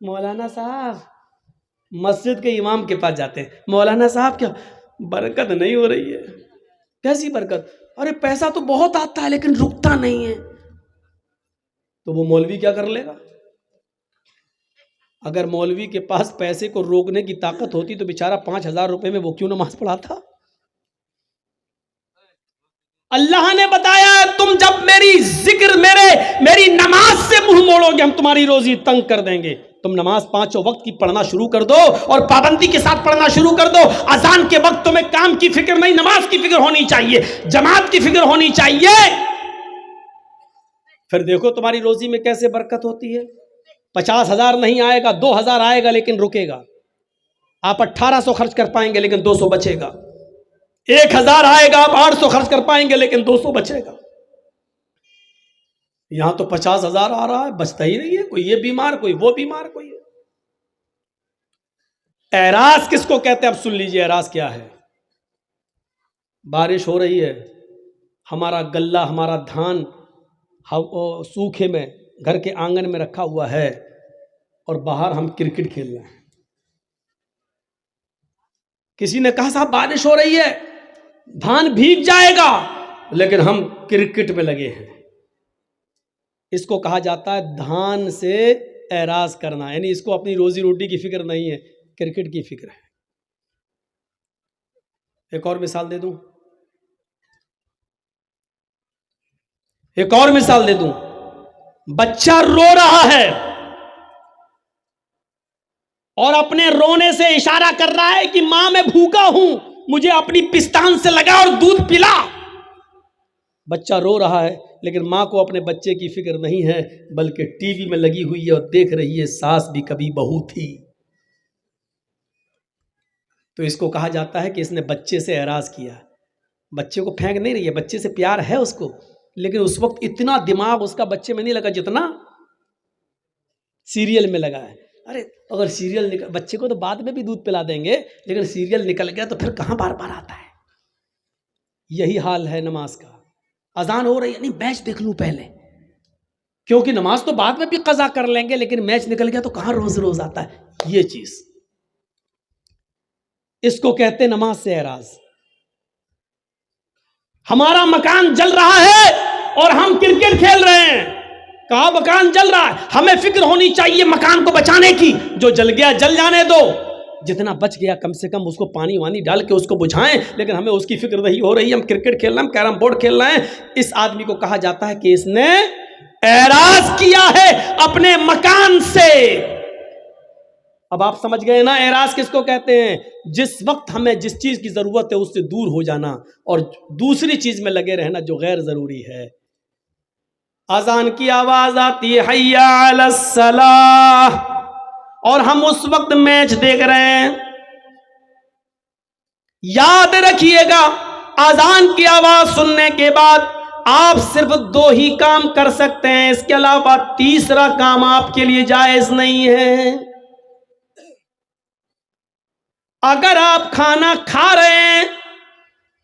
S1: مولانا صاحب، مسجد کے امام کے پاس جاتے ہیں، مولانا صاحب کیا برکت نہیں ہو رہی ہے؟ کیسی برکت؟ ارے پیسہ تو بہت آتا ہے لیکن رکتا نہیں ہے۔ تو وہ مولوی کیا کر لے گا؟ اگر مولوی کے پاس پیسے کو روکنے کی طاقت ہوتی تو بیچارہ 5,000 روپے میں وہ کیوں نماز پڑھاتا؟ اللہ نے بتایا تم جب میری ذکر میری نماز سے منہ موڑو گے ہم تمہاری روزی تنگ کر دیں گے۔ تم نماز 5 وقت کی پڑھنا شروع کر دو اور پابندی کے ساتھ پڑھنا شروع کر دو۔ اذان کے وقت تمہیں کام کی فکر نہیں، نماز کی فکر ہونی چاہیے، جماعت کی فکر ہونی چاہیے، پھر دیکھو تمہاری روزی میں کیسے برکت ہوتی ہے۔ 50,000 نہیں آئے گا، 2,000 آئے گا لیکن رکے گا۔ آپ 1,800 خرچ کر پائیں گے لیکن 200 بچے گا۔ 1,000 آئے گا، آپ 800 خرچ کر پائیں گے لیکن 200 بچے گا۔ یہاں تو 50,000 آ رہا ہے، بچتا ہی نہیں ہے، کوئی یہ بیمار، کوئی وہ بیمار، کوئی۔ اعراض کس کو کہتے ہیں؟ اب سن لیجئے اعراض کیا ہے۔ بارش ہو رہی ہے، ہمارا غلہ، ہمارا دھان سوکھے میں گھر کے آنگن میں رکھا ہوا ہے اور باہر ہم کرکٹ کھیل رہے ہیں۔ کسی نے کہا صاحب بارش ہو رہی ہے، دھان بھیگ جائے گا، لیکن ہم کرکٹ میں لگے ہیں۔ اس کو کہا جاتا ہے دھان سے اعراض کرنا، یعنی اس کو اپنی روزی روٹی کی فکر نہیں ہے، کرکٹ کی فکر ہے۔ ایک اور مثال دے دوں، بچہ رو رہا ہے اور اپنے رونے سے اشارہ کر رہا ہے کہ ماں میں بھوکا ہوں، مجھے اپنی پستان سے لگا اور دودھ پلا۔ بچہ رو رہا ہے لیکن ماں کو اپنے بچے کی فکر نہیں ہے، بلکہ ٹی وی میں لگی ہوئی ہے اور دیکھ رہی ہے ساس بھی کبھی بہو تھی۔ تو اس کو کہا جاتا ہے کہ اس نے بچے سے اعراض کیا۔ بچے کو پھینک نہیں رہی ہے, بچے سے پیار ہے اس کو, لیکن اس وقت اتنا دماغ اس کا بچے میں نہیں لگا جتنا سیریل میں لگا ہے. ارے اگر سیریل نکل, بچے کو تو بعد میں بھی دودھ پلا دیں گے, لیکن سیریل نکل گیا تو پھر کہاں بار بار آتا ہے. یہی حال ہے نماز کا. اذان ہو رہی ہے, نہیں میچ دیکھ لوں پہلے, کیونکہ نماز تو بعد میں بھی قضا کر لیں گے, لیکن میچ نکل گیا تو کہاں روز روز آتا ہے. یہ چیز, اس کو کہتے ہیں نماز سے اعراض. ہمارا مکان جل رہا ہے اور ہم کرکٹ کھیل رہے ہیں. کہا مکان جل رہا ہے, ہمیں فکر ہونی چاہیے مکان کو بچانے کی. جو جل گیا جل جانے دو, جتنا بچ گیا کم سے کم اس کو پانی وانی ڈال کے اس کو بجھائیں, لیکن ہمیں اس کی فکر نہیں ہو رہی. ہم کرکٹ کھیل رہے ہیں, ہم کیرم بورڈ کھیل رہے ہیں. اس آدمی کو کہا جاتا ہے کہ اس نے اعراض کیا ہے اپنے مکان سے. اب آپ سمجھ گئے نا اعراض کس کو کہتے ہیں؟ جس وقت ہمیں جس چیز کی ضرورت ہے اس سے دور ہو جانا اور دوسری چیز میں لگے رہنا جو غیر ضروری ہے. اذان کی آواز آتی ہے حی علی الصلاۃ, اور ہم اس وقت میچ دیکھ رہے ہیں. یاد رکھیے گا, اذان کی آواز سننے کے بعد آپ صرف 2 ہی کام کر سکتے ہیں, اس کے علاوہ تیسرا کام آپ کے لیے جائز نہیں ہے. اگر آپ کھانا کھا رہے ہیں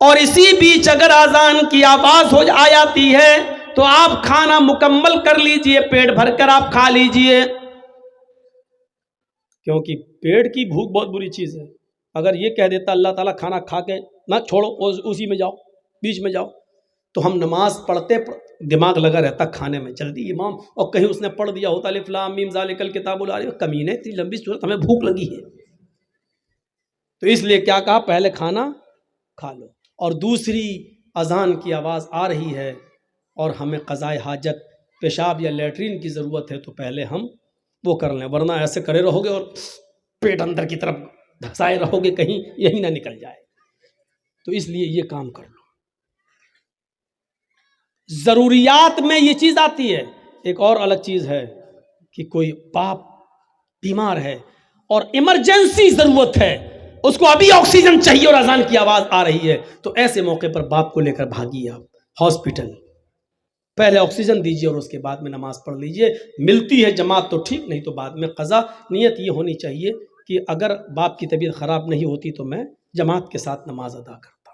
S1: اور اسی بیچ اگر اذان کی آواز ہو جاتی ہے تو آپ کھانا مکمل کر لیجئے, پیٹ بھر کر آپ کھا لیجئے, کیونکہ پیٹ کی بھوک بہت بری چیز ہے. اگر یہ کہہ دیتا اللہ تعالیٰ کھانا کھا کے نہ چھوڑو, اسی میں جاؤ, بیچ میں جاؤ, تو ہم نماز پڑھتے دماغ لگا رہتا کھانے میں, جلدی امام, اور کہیں اس نے پڑھ دیا ہوتا الف لام میم ذالک الکتاب لا ریب, کمینے اتنی لمبی صورت, ہمیں بھوک لگی ہے. تو اس لیے کیا کہا, پہلے کھانا کھا لو, اور دوسری اذان کی آواز آ رہی ہے اور ہمیں قضائے حاجت, پیشاب یا لیٹرین کی ضرورت ہے, تو پہلے ہم وہ کر لیں, ورنہ ایسے کرے رہو گے اور پیٹ اندر کی طرف دھسائے رہو گے, کہیں یہی نہ نکل جائے. تو اس لیے یہ کام کر لو. ضروریات میں یہ چیز آتی ہے. ایک اور الگ چیز ہے کہ کوئی باپ بیمار ہے اور ایمرجنسی ضرورت ہے, اس کو ابھی آکسیجن چاہیے اور اذان کی آواز آ رہی ہے, تو ایسے موقع پر باپ کو لے کر بھاگیے آپ ہاسپٹل, پہلے آکسیجن دیجیے اور اس کے بعد میں نماز پڑھ لیجیے. ملتی ہے جماعت تو ٹھیک, نہیں تو بعد میں قضا. نیت یہ ہونی چاہیے کہ اگر باپ کی طبیعت خراب نہیں ہوتی تو میں جماعت کے ساتھ نماز ادا کرتا.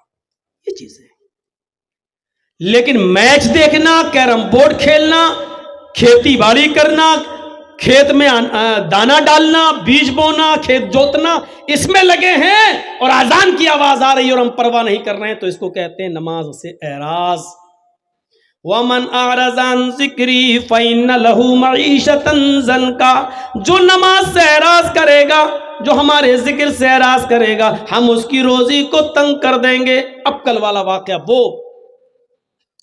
S1: یہ چیزیں. لیکن میچ دیکھنا, کیرم بورڈ کھیلنا, کھیتی باڑی کرنا, کھیت میں دانا ڈالنا, بیج بونا, کھیت جوتنا, اس میں لگے ہیں اور اذان کی آواز آ رہی ہے اور ہم پرواہ نہیں کر رہے ہیں, تو اس کو کہتے ہیں نماز سے اعراض. وَمَنْ أَعْرَضَ عَنْ ذِكْرِي فَإِنَّ لَهُ مَعِيشَةً ضَنْكَ, جو نماز سے اعراض کرے گا, جو ہمارے ذکر سے اعراض کرے گا, ہم اس کی روزی کو تنگ کر دیں گے. اب کل والا واقعہ وہ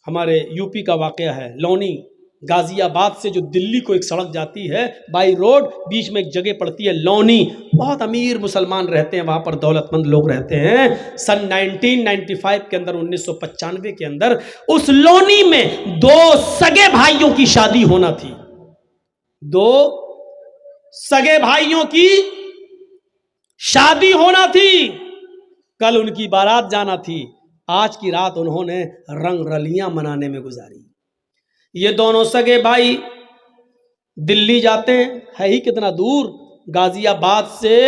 S1: ہمارے یو پی کا واقعہ ہے, لونی غازی آباد سے جو دلی کو ایک سڑک جاتی ہے بائی روڈ, بیچ میں ایک جگہ پڑتی ہے لونی, بہت امیر مسلمان رہتے ہیں وہاں پر, دولت مند لوگ رہتے ہیں. سن 1995 کے اندر, 1995 کے اندر اس لونی میں 2 سگے بھائیوں کی شادی ہونا تھی. 2 سگے بھائیوں کی شادی ہونا تھی. کل ان کی بارات جانا تھی. آج کی رات انہوں نے رنگ رلیاں منانے میں گزاری. یہ دونوں سگے بھائی دلی جاتے ہیں, ہے ہی کتنا دور, غازی آباد سے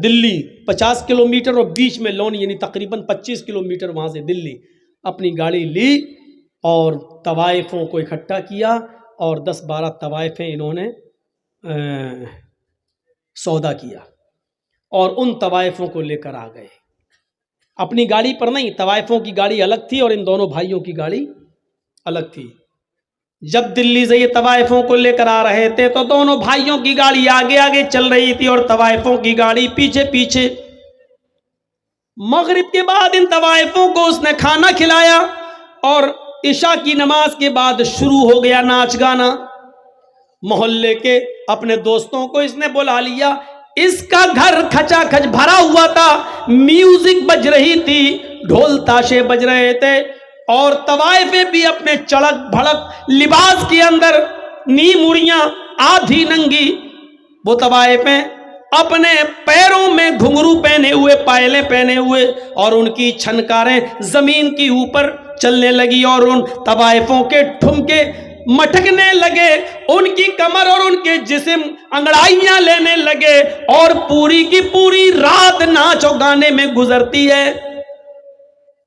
S1: دلی 50 کلومیٹر اور بیچ میں لونی, یعنی تقریباً 25 کلومیٹر وہاں سے دلی. اپنی گاڑی لی اور طوائفوں کو اکٹھا کیا اور 10-12 طوائفیں انہوں نے سودا کیا اور ان طوائفوں کو لے کر آ گئے. اپنی گاڑی پر نہیں, طوائفوں کی گاڑی الگ تھی اور ان دونوں بھائیوں کی گاڑی الگ تھی. جب دلی سے یہ طوائفوں کو لے کر آ رہے تھے تو دونوں بھائیوں کی گاڑی آگے آگے چل رہی تھی اور طوائفوں کی گاڑی پیچھے پیچھے. مغرب کے بعد ان طوائفوں کو اس نے کھانا کھلایا اور عشاء کی نماز کے بعد شروع ہو گیا ناچ گانا. محلے کے اپنے دوستوں کو اس نے بلا لیا. اس کا گھر کھچا کھچ بھرا ہوا تھا, میوزک بج رہی تھی, ڈھول تاشے بج رہے تھے اور طوائفیں بھی اپنے چڑک بھڑک لباس کے اندر, نی مڑیاں, آدھی ننگی وہ طوائفیں اپنے پیروں میں گھنگرو پہنے ہوئے، پائلے پہنے ہوئے، اور ان کی چھنکاریں زمین کی اوپر چلنے لگی اور ان طوائفوں کے ٹھمکے مٹکنے لگے، ان کی کمر اور ان کے جسم انگڑائیاں لینے لگے، اور پوری کی پوری رات ناچ و گانے میں گزرتی ہے۔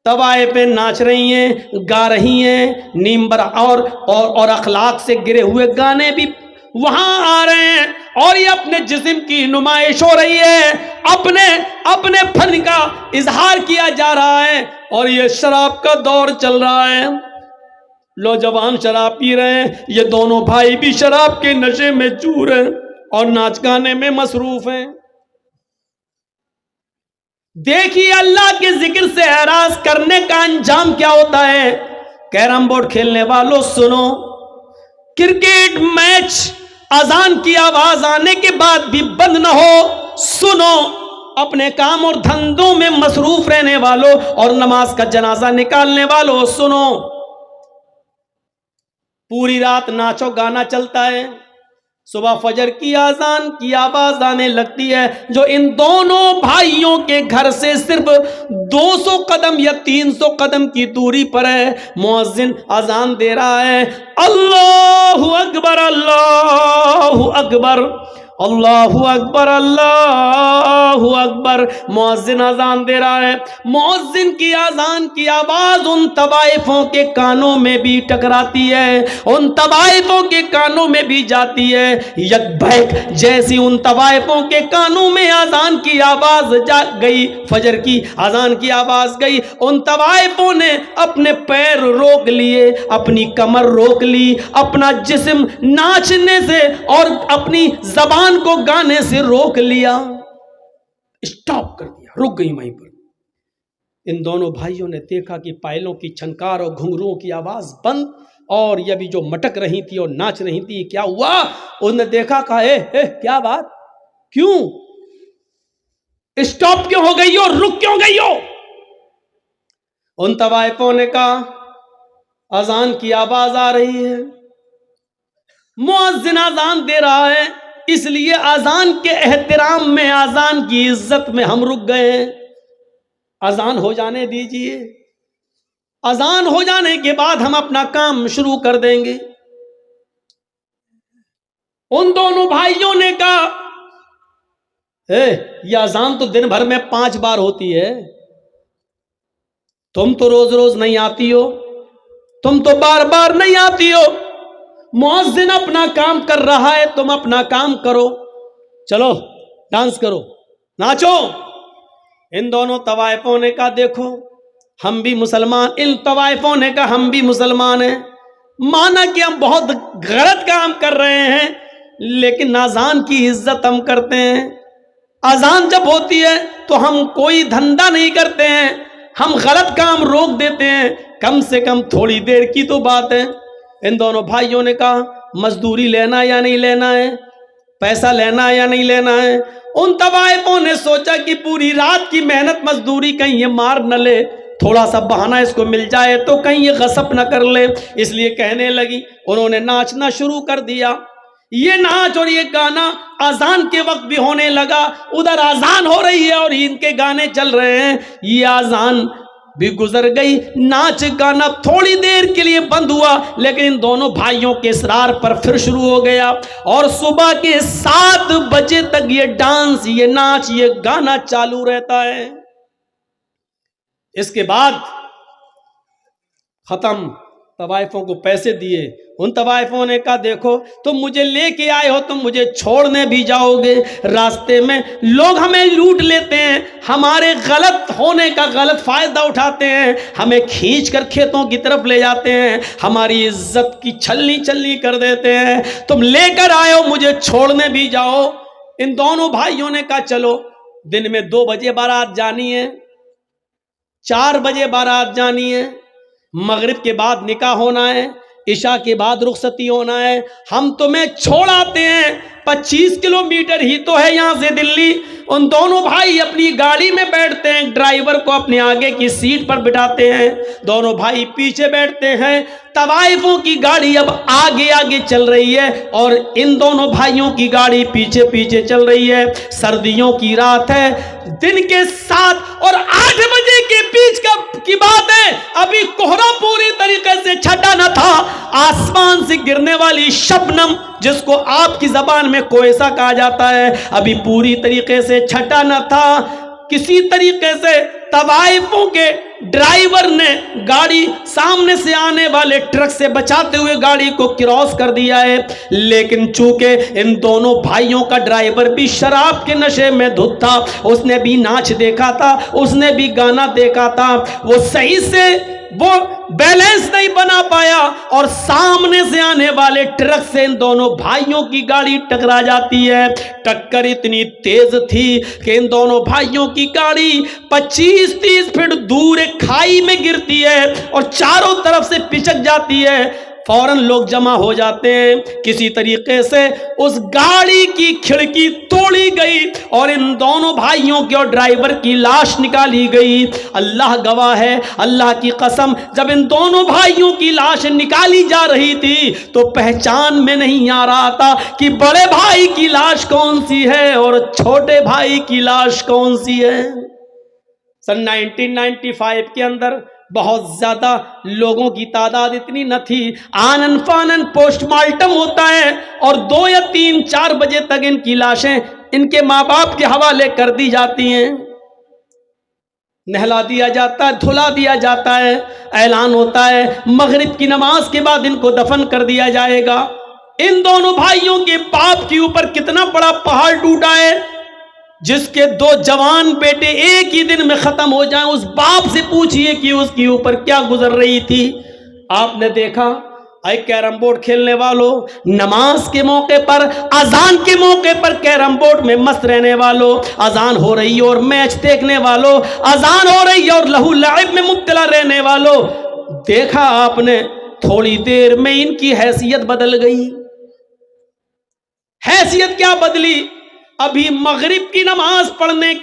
S1: طوائفیں ناچ رہی ہیں، گا رہی ہیں، نیمبر اور اخلاق سے گرے ہوئے گانے بھی وہاں آ رہے ہیں، اور یہ اپنے جسم کی نمائش ہو رہی ہے، اپنے فن کا اظہار کیا جا رہا ہے، اور یہ شراب کا دور چل رہا ہے۔ نوجوان شراب پی رہے ہیں، یہ دونوں بھائی بھی شراب کے نشے میں چور ہیں اور ناچ گانے میں مصروف ہیں۔ دیکھیے اللہ کے ذکر سے اعراض کرنے کا انجام کیا ہوتا ہے۔ کیرم بورڈ کھیلنے والوں سنو، کرکٹ میچ اذان کی آواز آنے کے بعد بھی بند نہ ہو، سنو۔ اپنے کام اور دھندوں میں مصروف رہنے والوں اور نماز کا جنازہ نکالنے والوں سنو، پوری رات ناچو گانا چلتا ہے، صبح فجر کی اذان کی آواز آنے لگتی ہے، جو ان دونوں بھائیوں کے گھر سے صرف 200 قدم یا 300 قدم کی دوری پر ہے۔ مؤذن اذان دے رہا ہے، اللہ اکبر اللہ اکبر اللہ اکبر اللہ اکبر۔ مؤذن اذان دے رہا ہے، مؤذن کی اذان کی آواز ان طوائفوں کے کانوں میں بھی ٹکراتی ہے، ان طوائفوں کے کانوں میں بھی جاتی ہے۔ یک بہک جیسی ان طوائفوں کے کانوں میں اذان کی آواز جا گئی، فجر کی اذان کی آواز گئی، ان طوائفوں نے اپنے پیر روک لیے، اپنی کمر روک لی، اپنا جسم ناچنے سے اور اپنی زبان کو گانے سے روک لیا، اسٹاپ کر دیا، رک گئی وہیں پر۔ ان دونوں بھائیوں نے دیکھا کہ پائلوں کی چھنکار اور گھنگروؤں کی آواز بند، اور یہ بھی جو مٹک رہی تھی اور ناچ رہی تھی، کیا ہوا؟ انہوں نے دیکھا، کہا اے کیا بات، کیوں اسٹاپ کیوں ہو گئی ہو، رک کیوں گئی ہو؟ ان طوائفوں نے کہا اذان کی آواز آ رہی ہے، مؤذن اذان دے رہا ہے، اس لیے اذان کے احترام میں، اذان کی عزت میں ہم رک گئے ہیں، اذان ہو جانے دیجئے، اذان ہو جانے کے بعد ہم اپنا کام شروع کر دیں گے۔ ان دونوں بھائیوں نے کہا یہ اذان تو دن بھر میں 5 بار ہوتی ہے، تم تو روز روز نہیں آتی ہو، تم تو بار بار نہیں آتی ہو، مؤذن اپنا کام کر رہا ہے، تم اپنا کام کرو، چلو ڈانس کرو، ناچو۔ ان دونوں طوائفوں نے کہا دیکھو ہم بھی مسلمان، ان طوائفوں نے کہا ہم بھی مسلمان ہیں، مانا کہ ہم بہت غلط کام کر رہے ہیں، لیکن اذان کی عزت ہم کرتے ہیں، اذان جب ہوتی ہے تو ہم کوئی دھندا نہیں کرتے ہیں، ہم غلط کام روک دیتے ہیں، کم سے کم تھوڑی دیر کی تو بات ہے۔ ان دونوں بھائیوں نے کہا مزدوری لینا یا نہیں لینا ہے، پیسہ لینا یا نہیں لینا ہے۔ ان طوائفوں نے سوچا کہ پوری رات کی محنت مزدوری کہیں یہ مار نہ لے، تھوڑا سا بہانہ اس کو مل جائے تو کہیں یہ غصب نہ کر لے، اس لیے کہنے لگی، انہوں نے ناچنا شروع کر دیا۔ یہ ناچ اور یہ گانا اذان کے وقت بھی ہونے لگا، ادھر اذان ہو رہی ہے اور ان کے گانے چل رہے ہیں، یہ اذان بھی گزر گئی، ناچ گانا تھوڑی دیر کے لیے بند ہوا، لیکن ان دونوں بھائیوں کے اصرار پر پھر شروع ہو گیا، اور صبح کے 7 بجے تک یہ ڈانس، یہ ناچ، یہ گانا چالو رہتا ہے۔ اس کے بعد ختم، طوائفوں کو پیسے دیے، ان طوائفوں نے کہا دیکھو تم مجھے لے کے آئے ہو، تم مجھے چھوڑنے بھی جاؤ گے، راستے میں لوگ ہمیں لوٹ لیتے ہیں، ہمارے غلط ہونے کا غلط فائدہ اٹھاتے ہیں، ہمیں کھینچ کر کھیتوں کی طرف لے جاتے ہیں، ہماری عزت کی چھلنی چھلنی کر دیتے ہیں، تم لے کر آئے ہو، مجھے چھوڑنے بھی جاؤ۔ ان دونوں بھائیوں نے کہا چلو، دن میں 2 بجے بارات جانی ہے، 4 بجے بارات جانی ہے، مغرب کے بعد نکاح ہونا ہے، عشاء کے بعد رخصتی ہونا ہے، ہم تمہیں چھوڑ آتے ہیں، 25 کلومیٹر ہی تو ہے یہاں سے دلی۔ ان دونوں بھائی اپنی گاڑی میں بیٹھتے ہیں، ڈرائیور کو اپنے آگے کی سیٹ پر بٹھاتے ہیں، دونوں بھائی پیچھے بیٹھتے ہیں۔ طوائفوں کی گاڑی اب آگے آگے چل رہی ہے اور ان دونوں بھائیوں کی گاڑی پیچھے پیچھے چل رہی ہے۔ سردیوں کی رات ہے، دن کے 7 اور 8 بجے کے بیچ کی بات ہے، ابھی کوہرا پوری طریقے سے چھٹا نہ تھا۔ آسمان سے گرنے والی شبنم، جس کو آپ کی زبان میں کوئسا کہا جاتا ہے، ابھی پوری طریقے سے چھٹا نہ تھا۔ کسی طریقے سے طوائفوں کے ڈرائیور نے گاڑی سامنے سے آنے والے ٹرک سے بچاتے ہوئے گاڑی کو کراس کر دیا ہے، لیکن چونکہ ان دونوں بھائیوں کا ڈرائیور بھی شراب کے نشے میں دھت تھا، اس نے بھی ناچ دیکھا تھا، اس نے بھی گانا دیکھا تھا، وہ صحیح سے وہ بیلنس نہیں بنا پایا اور سامنے سے آنے والے ٹرک سے ان دونوں بھائیوں کی گاڑی ٹکرا جاتی ہے۔ ٹکر اتنی تیز تھی کہ ان دونوں بھائیوں کی گاڑی 25-30 فٹ دور ایک کھائی میں گرتی ہے اور چاروں طرف سے پچک جاتی ہے۔ فوراً لوگ جمع ہو جاتے ہیں، کسی طریقے سے اس گاڑی کی کھڑکی توڑی گئی اور ان دونوں بھائیوں کی اور ڈرائیور کی لاش نکالی گئی۔ اللہ گواہ ہے، اللہ کی قسم، جب ان دونوں بھائیوں کی لاش نکالی جا رہی تھی تو پہچان میں نہیں آ رہا تھا کہ بڑے بھائی کی لاش کون سی ہے اور چھوٹے بھائی کی لاش کون سی ہے۔ سن 1995 کے اندر بہت زیادہ لوگوں کی تعداد اتنی نہ تھی، آنن فانن پوسٹ مارٹم ہوتا ہے اور 2 یا 3 4 بجے تک ان کی لاشیں ان کے ماں باپ کے حوالے کر دی جاتی ہیں، نہلا دیا جاتا ہے، دھلا دیا جاتا ہے، اعلان ہوتا ہے مغرب کی نماز کے بعد ان کو دفن کر دیا جائے گا۔ ان دونوں بھائیوں کے باپ کے اوپر کتنا بڑا پہاڑ ٹوٹا ہے، جس کے 2 جوان بیٹے ایک ہی دن میں ختم ہو جائیں۔ اس باپ سے پوچھئے کہ اس کے اوپر کیا گزر رہی تھی۔ آپ نے دیکھا اے کیرم بورڈ کھیلنے والوں، نماز کے موقع پر، اذان کے موقع پر کیرم بورڈ میں مست رہنے والوں، اذان ہو رہی ہے اور میچ دیکھنے والوں، اذان ہو رہی ہے اور لہو لعب میں مبتلا رہنے والوں، دیکھا آپ نے تھوڑی دیر میں ان کی حیثیت بدل گئی۔ حیثیت کیا بدلی؟ ابھی مغرب کی نماز پڑھنے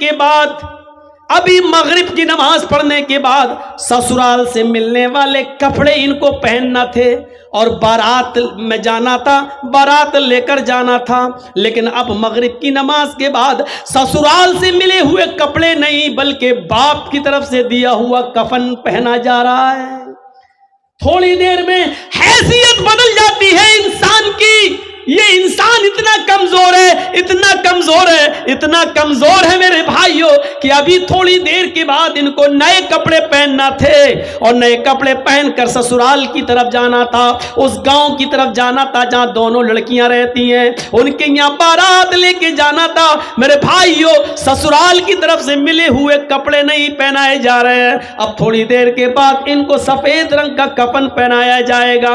S1: کے بعد سسرال سے ملنے والے کپڑے ان کو پہننا تھے اور بارات میں جانا تھا، بارات لے کر جانا تھا، لیکن اب مغرب کی نماز کے بعد سسرال سے ملے ہوئے کپڑے نہیں بلکہ باپ کی طرف سے دیا ہوا کفن پہنا جا رہا ہے۔ تھوڑی دیر میں حیثیت بدل جاتی ہے انسان کی۔ یہ انسان اتنا کمزور ہے، اتنا کمزور ہے، اتنا کمزور ہے میرے بھائیوں کہ ابھی تھوڑی دیر کے بعد ان کو نئے کپڑے پہننا تھے اور نئے کپڑے پہن کر سسرال کی طرف جانا تھا، اس گاؤں کی طرف جانا تھا جہاں دونوں لڑکیاں رہتی ہیں، ان کے یہاں بارات لے کے جانا تھا۔ میرے بھائیوں، سسرال کی طرف سے ملے ہوئے کپڑے نہیں پہنائے جا رہے ہیں، اب تھوڑی دیر کے بعد ان کو سفید رنگ کا کفن پہنایا جائے گا۔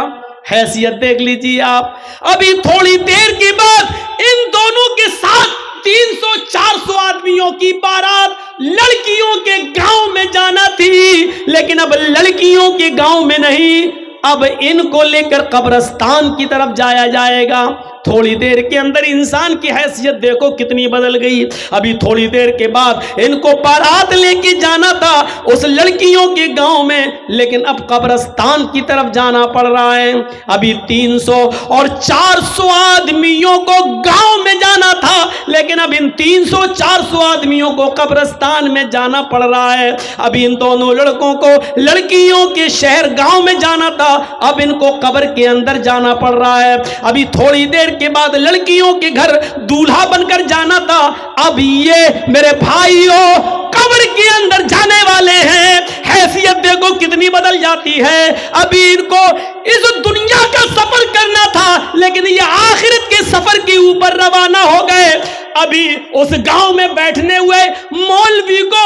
S1: حیثیت دیکھ لیجیے آپ۔ ابھی تھوڑی دیر کے بعد ان دونوں کے ساتھ 300-400 آدمیوں کی بارات لڑکیوں کے گاؤں میں جانا تھی، لیکن اب لڑکیوں کے گاؤں میں نہیں، اب ان کو لے کر قبرستان کی طرف جایا جائے گا۔ تھوڑی دیر کے اندر انسان کی حیثیت دیکھو کتنی بدل گئی۔ ابھی تھوڑی دیر کے بعد ان کو بارات لے کے جانا تھا اس لڑکیوں کے گاؤں میں، لیکن اب قبرستان کی طرف جانا پڑ رہا ہے۔ ابھی 300 اور 400 آدمیوں کو گاؤں میں جانا تھا، لیکن اب ان 300-400 آدمیوں کو قبرستان میں جانا پڑ رہا ہے۔ ابھی ان دونوں لڑکوں کو لڑکیوں کے شہر گاؤں میں جانا تھا، اب ان کو قبر کے اندر جانا پڑ رہا ہے۔ ابھی تھوڑی دیر کے بعد لڑکیوں کے گھر دولہا بن کر جانا تھا، اب یہ میرے بھائیوں قبر کے اندر جانے والے ہیں۔ حیثیت دیکھو کتنی بدل جاتی ہے۔ ابھی ان کو اس دنیا کا سفر کرنا تھا، لیکن یہ آخرت کے سفر کے اوپر روانہ ہو گئے۔ ابھی اس گاؤں میں بیٹھنے ہوئے مولوی کو